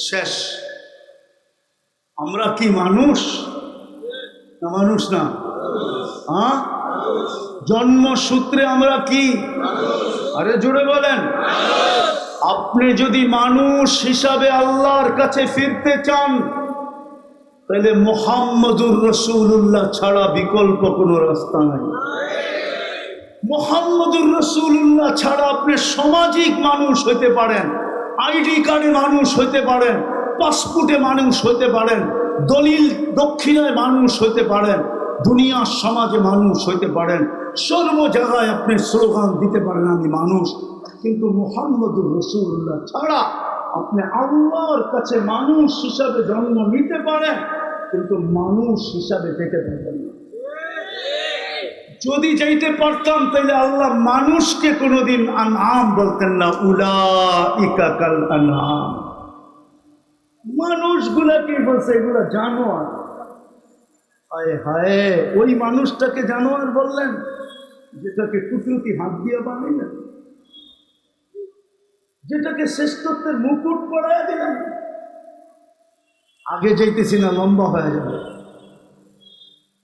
শেষ। আমরা কি মানুষ না? মানুষ না? হ্যাঁ, জন্মসূত্রে আমরা কি? আরে জোরে বলেন। আপনি যদি মানুষ হিসাবে আল্লাহর কাছে ফিরতে চান, তাহলে মুহাম্মদুর রাসূলুল্লাহ ছাড়া বিকল্প কোনো রাস্তা নাই। মুহাম্মদুর রাসূলুল্লাহ ছাড়া আপনি সামাজিক মানুষ হইতে পারেন, আইডি কার্ডে মানুষ হইতে পারেন, পাসপোর্টে মানুষ হইতে পারেন, দলিল দক্ষিণায় মানুষ হইতে পারেন, দুনিয়ার সমাজে মানুষ হইতে পারেন, সর্ব জায়গায় আপনি স্লোগান দিতে পারেন আমি মানুষ। কিন্তু মুহাম্মদুর রাসূলুল্লাহ ছাড়া আপনি আল্লাহর কাছে মানুষ হিসাবে জন্ম নিতে পারেন, কিন্তু মানুষ হিসাবে যেতে পারবেন না। যদি যাইতে পারতাম তাহলে আল্লাহ মানুষকে কোনোদিন আনআম বলতেন না, উলাইকা কাল আনআম। মানুষগুলা কি বলছে? এগুলা জানোয়ার। হায় হায়, ওই মানুষটাকে জানোয়ার বললেন যেটাকে কুদরতি হাত দিয়ে বানাইলেন, যেটাকে শ্রেষ্ঠত্বের মুকুট পরাইয়া দিলেন। আগে যাইতেছি না, লম্বা হয়ে যাবে।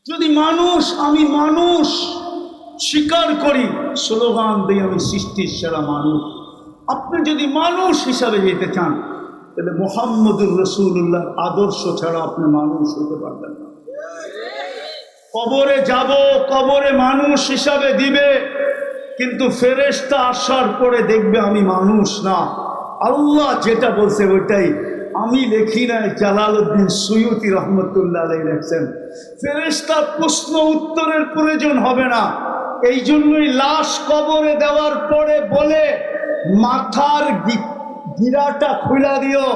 যদি মানুষ, আমি মানুষ স্বীকার করি, স্লোগান দিই আমি সৃষ্টির সেরা মানুষ, আপনি যদি মানুষ হিসাবে যেতে চান, তাহলে মুহাম্মদুর রাসূলুল্লাহর আদর্শ ছাড়া আপনি মানুষ হতে পারবেন না। কবরে যাব, কবরে মানুষ হিসাবে দিবে, কিন্তু ফেরেশতা আসার পরে দেখবে আমি মানুষ না। আল্লাহ যেটা বলছে ওইটাই। আমি লেখি নাই, জালালউদ্দিন সুয়ুতি রহমতুল্লাহ আলাইহি লেখছেন, ফেরেশতার প্রশ্ন উত্তরের প্রয়োজন হবে না। এই জন্যই লাশ কবরে দেওয়ার পরে বলে মাথার গিরাটা খুলা দিও,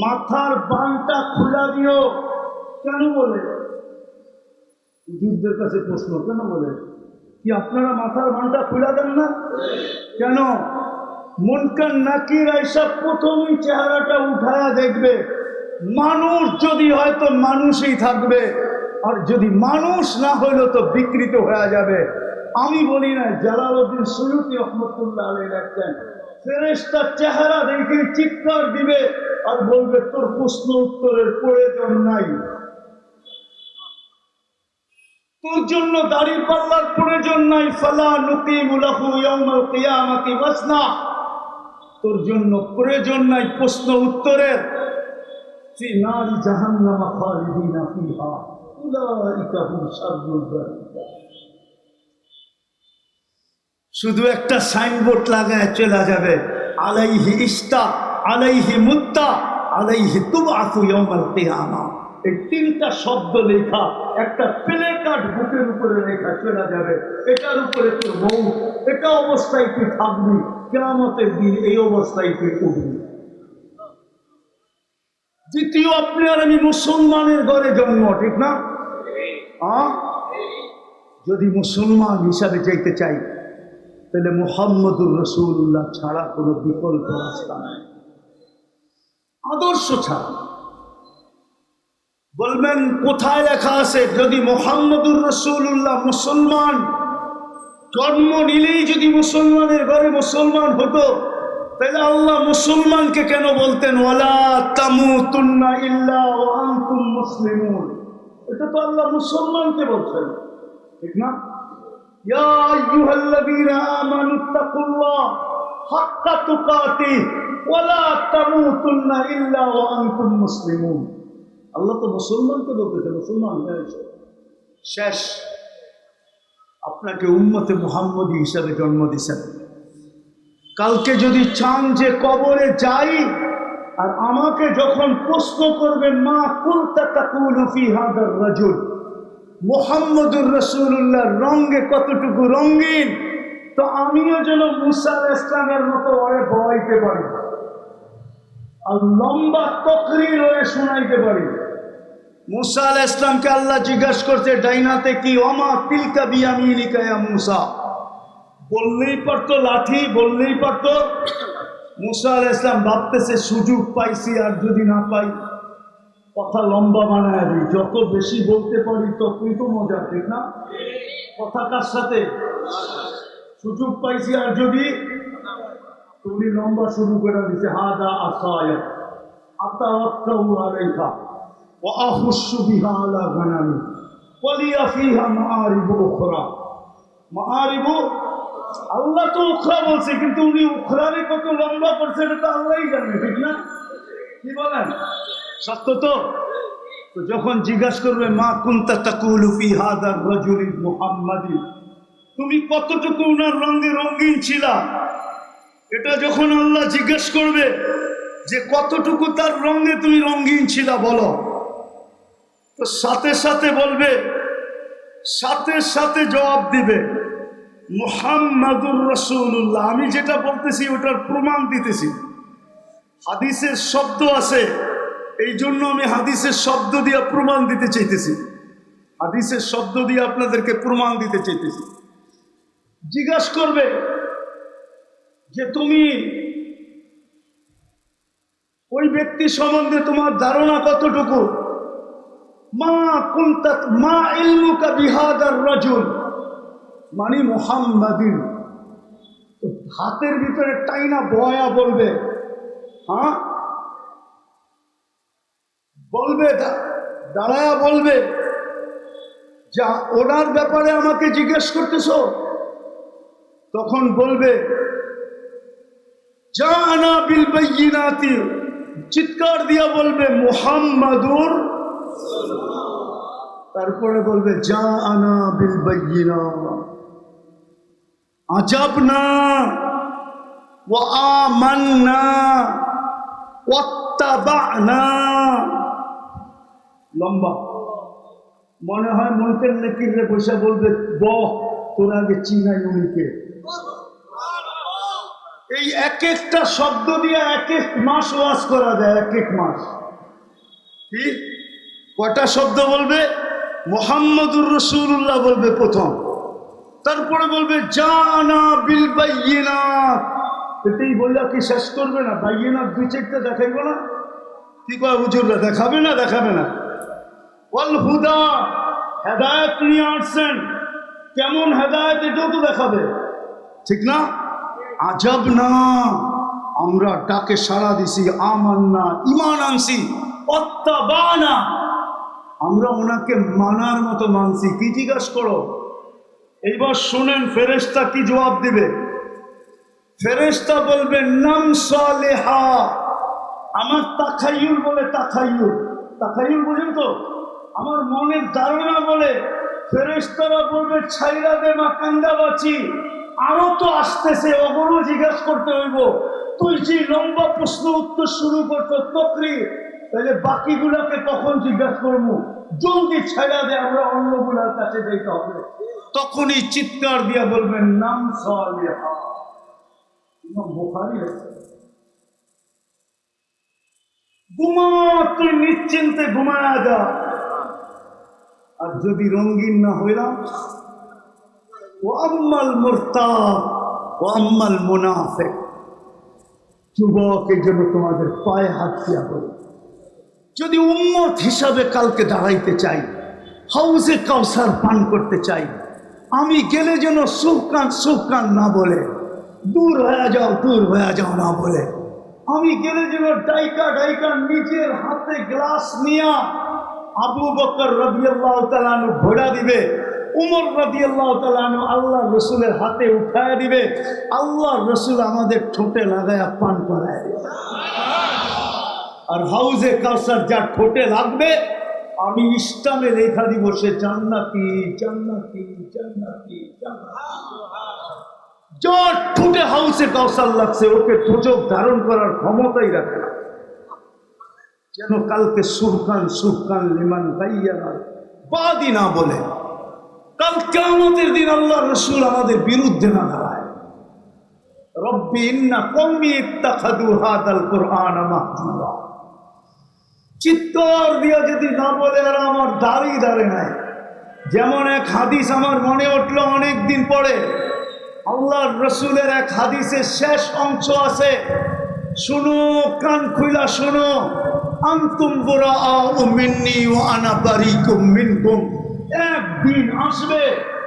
মাথার বানটা খুলা দিও। কেন বলে? যুদ্ধের কাছে প্রশ্ন, কেন বলে? কি আপনারা মাথার বানটা খুলা দেন না কেন? মুনকার নাকির আইসা প্রথমেই চেহারাটা উঠায়া দেখবে। মানুষ যদি হয় তো মানুষই থাকবে, আর যদি মানুষ না হইলো তো বিকৃত হয়ে যাবে। আমি বলি না, জালালউদ্দিন সুয়ুতি রহমতুল্লাহ আলাইহি লেখছেন, ফেরেশতার চেহারা দেখে চিৎকার দিবে আর বলবে তোর প্রশ্ন উত্তরের প্রয়োজন নাই, তোর জন্য দাড়ি পাল্লার প্রয়োজন নাই, ফালা নুকিমু লাহু ইয়াউমাল কিয়ামাতি ওয়াজনা, তোর জন্য প্রয়োজন নাই প্রশ্ন উত্তরের। ফি নারি জাহান্নাম খালিদিনা ফিহা উলাইকা হুম শাররুল বারিয়া। শুধু একটা সাইনবোর্ড লাগায় চলে যাবে, আলাইহি ইস্তা, আলাইহি মুত্তা, আলাইহি তুবআসু ইয়াউমাল কিয়ামা। এই 3টা শব্দ লেখা একটা প্লে কার্ড বুকের উপরে লেখা চলে যাবে, এটার উপরে তোর মৌত, এটা অবস্থায় তুই থাকবি, কিয়ামতের দিন এই অবস্থায় তুই উঠবি। দ্বিতীয়, আপনি আর আমি মুসলমানের ঘরে জন্ম, ঠিক না? যদি মুসলমান হিসাবে চাইতে চাই, তাহলে মুহাম্মদুর রাসূলুল্লাহ ছাড়া কোনো বিকল্প রাস্তা নাই, আদর্শ ছাড়া। বলবেন কোথায় লেখা আছে? যদি মুহাম্মদুর রাসূলুল্লাহ মুসলমান জন্ম নিলেই যদি মুসলমানের ঘরে মুসলমান হতো, তাহলে আল্লাহ মুসলমানকে কেন বলতেন ওয়ালা তামুতুন্না ইল্লা ওয়া আনতুম মুসলিমুন? এটা তো আল্লাহ মুসলমানকে বলছেন, ঠিক না? ইয়া আইয়ুহাল্লাযীনা আমানুত্তাকুল্লাহ হাক্কা তুকাতিহ ওয়ালা তামুতুন্না ইল্লা ওয়া আনতুম মুসলিমুন। আল্লাহ তো মুসলমানকে বলতেছে, মুসলমান শেষ। আপনাকে উম্মতে মুহাম্মদী হিসাবে জন্ম দিয়েছেন। কালকে যদি চান যে কবরে যাই, আর আমাকে যখন প্রশ্ন করবেন মা কুনতা তাকুলু ফি হাদার রাজুল, মুহাম্মদুর রাসূলুল্লাহর রঙে কতটুকু রঙিন, তো তো আমিও যেন মুসা আলাইহিস সালামের মতো ওরে বলাইতে পারি আর লম্বা তকরির ওরে শোনাইতে পারি। মুসা আলাইহিস সালামকে আল্লাহ জিজ্ঞাসা করছে ডাইনাতে কি, ওমা তিলকা বিয়ামিনিকা ইয়া মুসা, বললেই পারতো লাঠি, বললেই পারতো। মুসা আলাইহিস সালাম ভাবতেছে সুযোগ পাইছি, আর যদি না পাই কথা লম্বা বানায় দিই, যত বেশি বলতে পারি ততই তো মজা, ঠিক না? কথা কার সাথে? সুযোগ পাইছি, আর যদি তুমি লম্বা শুরু করে দিছে, হাদা আসায়া আতাওয়াক্কাউ আলাইহা ওয়া আহুশু বিহা আলা গানামি ওয়া লিয়া ফিহা মাআরিবু উখরা। মাআরিবু আল্লাহ তো উখরা বলছে, কিন্তু উনি উখরারে কত লম্বা করছে এটা তো আল্লাহই জানে, ঠিক না? কি বলেন? সত্য তো? তো যখন জিজ্ঞাসা করবে মা কুনতা তাকুলু ফি হাদার রাজুলি মুহাম্মাদি, তুমি কতটুকু উনার রঙে রঙিন ছিলা, এটা যখন আল্লাহ জিজ্ঞেস করবে যে কতটুকু তার রঙে তুমি রঙিন ছিলা বলো, তো সাথে সাথে বলবে, সাথে সাথে জবাব দিবে মুহাম্মাদুর রাসূলুল্লাহ। আমি যেটা বলতেছি ওটার প্রমাণ দিতেছি, হাদিসের শব্দ আছে, এই জন্য আমি হাদিসের শব্দ দিয়ে প্রমাণ দিতে চাইতেছি, হাদিসের শব্দ দিয়ে আপনাদেরকে প্রমাণ দিতে চাইতেছি। জিজ্ঞাসা করবে যে তুমি ওই ব্যক্তি সম্বন্ধে তোমার ধারণা কতটুকু, মা কুনতা মা ইলমুকা বিহাদার রাজুল মানে মুহাম্মাদিন। হাতের ভিতরে টাইনা বয়া বলবে, হ্যাঁ বলবে, দাঁড়ায়া বলবে যা ওনার ব্যাপারে আমাকে জিজ্ঞেস করতেছো, তখন বলবে জানা বিল বাইয়িনাতি, চিৎকার দিয়া বলবে মুহাম্মাদুর, তারপরে বলবে জানা বিল বাইয়িনা আজাবনা ওয়া আমান্না ওয়াত্তাবা'না। লম্বা, মনে হয় মুনকার নাকিরে বসে বলবে বহ তোর আগে চিনাই উনিকে। এই এক একটা শব্দ দিয়ে এক এক মাস ওয়াজ করা যায়, এক এক মাস। কি কয়টা শব্দ বলবে? মুহাম্মাদুর রাসূলুল্লাহ বলবে প্রথম, তারপরে বলবে জানা বিল বাইয়িনাত, এটাই বললা কি শেষ করবে না? বাইয়িনাত দুই চারটা দেখাইব না? কি কয় হুজুররা, দেখাবে না? দেখাবে না? ওয়াল হুদা, হেদায়েত নিয়ে আসছেন, কেমন হেদায়েত এটাও তো দেখাবে, ঠিক না? আজাব না, আমরা ডাকে সাড়া দিছি, আমান্না ঈমান আনছি, ওয়াত্তাবা'না আমরা ওনাকে মানার মতো মানছি। কি জিজ্ঞাসা করো? এইবার শুনেন ফেরেশতা কি জবাব দিবে। ফেরেশতা বলবে নাম সালেহা, আমার তাখায়ুল বলে, তাখায়ুল, তাখায়ুল বুঝেন তো, আমার মনের ধারণা বলে। ফেরেশতারা বলবে ছাইরা দে মা কান্দা বাঁচি, আরো তো আসতেছে, ওগুলো জিজ্ঞাসা করতে হইব। তুই যে লম্বা প্রশ্ন উত্তর শুরু করতো তকরির, তাহলে বাকিগুলোকে কখন জিজ্ঞাসা করবো? জলদি ছাইরা দে, আমরা অন্যগুলোর কাছে যেতে হবে। তখনই চিৎকার দিয়া বলবেন নাম সালেহা। ইমাম বুখারী আছে, ঘুমা, তুই নিশ্চিন্তে ঘুমায়া যা। আর যদি রঙিন না হইলাম, ও আম্মাল মুরতাদ ও আম্মাল মুনাফিক, যুবক এই জন্য তোমাদের পায়ে হাত দিয়া বলি, যদি উম্মত হিসাবে কালকে দাঁড়াইতে চাই, হাউজে কাউসার পান করতে চাই, আমি গেলে যেন সুকান সুকান না বলে, দূর হয়ে যাও দূর হয়ে যাও না বলে, আমি গেলে যেন ডাইকা ডাইকা নিজের হাতে গ্লাস নিয়া আবু বকর রাদিয়াল্লাহু তাআলা আনহু ঘোড়া দিবে, উমর রাদিয়াল্লাহু তাআলা আনহু আল্লাহ রসুলের হাতে উঠায় দিবে, আল্লাহ রসুল আমাদের ঠোঁটে লাগায়া পান করায় দিবে। আর হাউজে কাউসার যার ঠোঁটে লাগবে, আমি ইসলামে লেখা দিব সে জান্নাতি জান্নাতি জান্নাতি জান্নাতি। যার ঠোঁটে হাউজে কাউসার লাগছে ওকে দোজখ ধারণ করার ক্ষমতাই রাখে না, যেন কালকে সুরকান সুরকান লিমান গাইয়ানা বাদি না বলে, কাল কিয়ামতের দিন আল্লাহ রসুল আমাদের বিরুদ্ধে না দাঁড়ায়। রব্বি ইন্না কওমি ইত্তাখাযু হাযাল কুরআনা মাহজুরা। চিৎকার দিয়া যদি না বলে আর আমার দাঁড়িয়ে নাই। যেমন এক হাদিস আমার মনে উঠলো অনেক দিন পরে, আল্লাহর রসুলের এক হাদিসের শেষ অংশ আছে, শুনো, কান খুইলা শুনো। আনতুম বুরাআউ মিন্নী ওয়া আনা বারীকুম মিনকুম। একদিন আসবে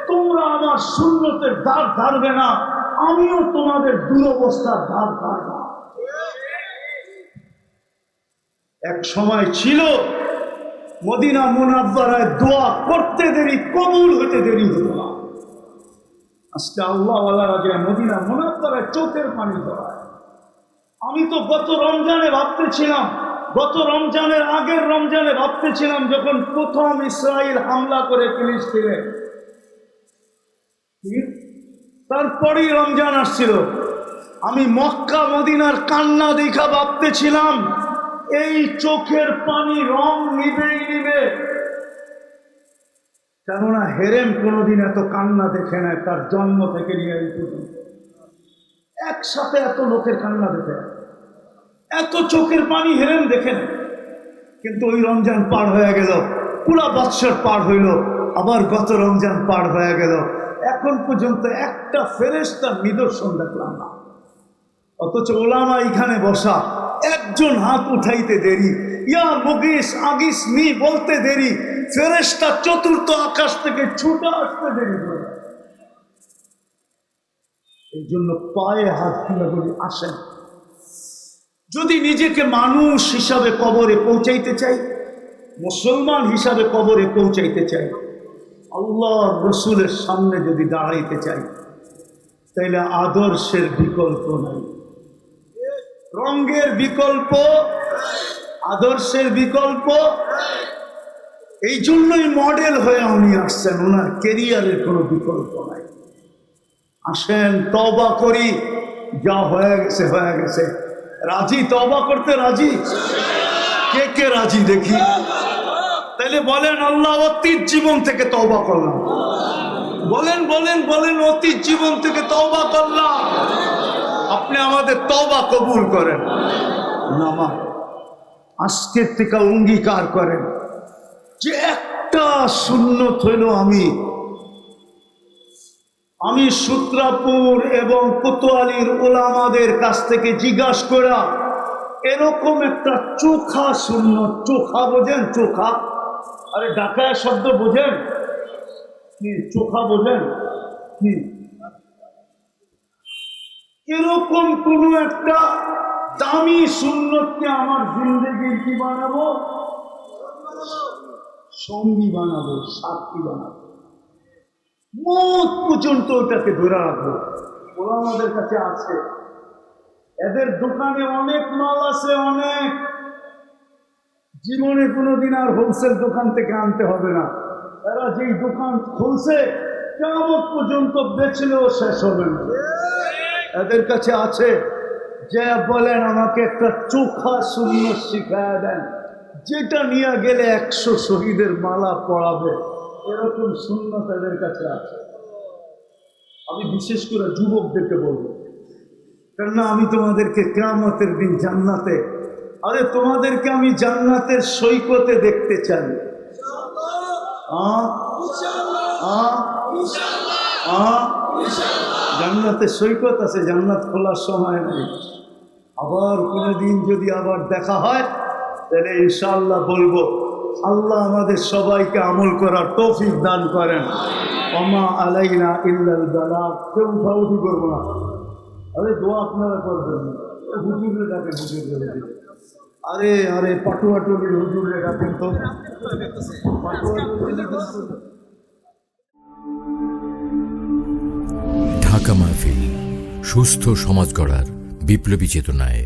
তোমরা আমার সুন্নতের ধার ধারবে না, আমিও তোমাদের দুরবস্থার ধার ধারব না। এক সময় ছিল মদিনা মুনাব্বারায় দোয়া করতে দেরি, কবুল হতে দেরি হতো না। আজকে আল্লাহওয়ালারা যে মদিনা মুনাব্বারায় চোখের পানি ধরায়। আমি তো গত রমজানে ভাবতেছিলাম, গত রমজানের আগের রমজানে ভাবতেছিলাম, যখন প্রথম ইসরায়েল হামলা করে ফিলিস্তিনে, তারপরেই রমজান আসছিল, আমি মক্কা মদিনার কান্না দেখা ভাবতেছিলাম এই চোখের পানি রং নিবেই নিবে। কেননা হেরেম কোনোদিন এত কান্না দেখে নেয় তার জন্ম থেকে নিয়ে এই পর্যন্ত। একসাথে এত লোকের কান্না দেখে, এত চোখের পানি হেরেম দেখে নেয়। কিন্তু ওই রমজান পার হয়ে গেল, পুরা বৎসর পার হইল, আবার গত রমজান পার হয়ে গেল, এখন পর্যন্ত একটা ফেরেশতার নিদর্শন দেখলাম না। অথচ ওলামা এখানে বসা, একজন হাত উঠাইতে দেরি, ইয়া মুগিস আগিস নি বলতে দেরি, ফেরেশতা চতুর্থ আকাশ থেকে ছুটে আসতে দেরি করে। এই জন্য পায়ে হাত তুলে বলি, আসেন। যদি নিজেকে মানুষ হিসাবে কবরে পৌঁছাইতে চাই, মুসলমান হিসাবে কবরে পৌঁছাইতে চাই, আল্লাহ রসুলের সামনে যদি দাঁড়াইতে চাই, তাইলে আদর্শের বিকল্প নাই, রঙের বিকল্প, আদর্শের বিকল্প। এই জন্যই মডেল হয়ে উনি আসছেন, ওনার কেরিয়ারের কোনো বিকল্প নাই। আসেন, তওবা করি, যা হয়ে গেছে হয়ে গেছে। রাজি তওবা করতে? রাজি? কে কে রাজি দেখি? তাইলে বলেন, আল্লাহ অতীত জীবন থেকে তওবা করলাম। বলেন বলেন বলেন, অতীত জীবন থেকে তওবা করলাম। আপনি আমাদের তওবা কবুল করেন। নামা আজকের থেকে অঙ্গীকার করেন যে একটা সুন্নত হইল, আমি সূত্রাপুর এবং কোতোয়ালির ওলামাদের কাছ থেকে জিজ্ঞাসা করা, এরকম একটা চোখা সুন্নত। চোখা বোঝেন? চোখা, আরে ঢাকায় শব্দ বোঝেন কি? চোখা বোঝেন কি? এরকম কোন একটা দামি সুন্নতকে আমার জিন্দগির কি বানাবো? সঙ্গী বানাবো, সাথী বানাবো, মত পর্যন্ত ওটাকে ধরে রাখবো। ওরা আমাদের কাছে আছে, এদের দোকানে অনেক মাল আছে, অনেক। জীবনে কোনোদিন আর হোলসেল দোকান থেকে আনতে হবে না। এরা যেই দোকান খুলছে, কিয়ামত পর্যন্ত বেচলেও শেষ হবে না। এদের কাছে আছে, যে বলেন আমাকে একটা চোখা সুন্নত শিখায়া দেন, যেটা নিয়ে গেলে 100 শহীদের মালা পড়াবে, এরকম সুন্নত এদের কাছে আছে। আমি বিশেষ করে যুবকদেরকে বলবো, কেননা আমি তোমাদেরকে কিয়ামতের দিন জান্নাতে, আরে তোমাদেরকে আমি জান্নাতের সৈকতে দেখতে চাই। জান্নাতের সৈকত আছে, জান্নাত খোলার সময় নেই। আবার কোনোদিন যদি আবার দেখা হয়, তাহলে ইনশাআল্লাহ বলবো, আল্লাহ আমাদের সবাইকে আমল করার তৌফিক দান করেন। ওমা আলাইনা ইল্লাল বালাগ। কেউ উঠাউঠি করবো না, আরে দোয়া আপনারা করবেন। হুজুরে ডাকেন, হুজুরে। আরে আরে পাটুয়াটুলির হুজুরে ডাকেন তো। ঢাকা মাহফিল, সুস্থ সমাজ গড়ার বিপ্লবী চেতনায়।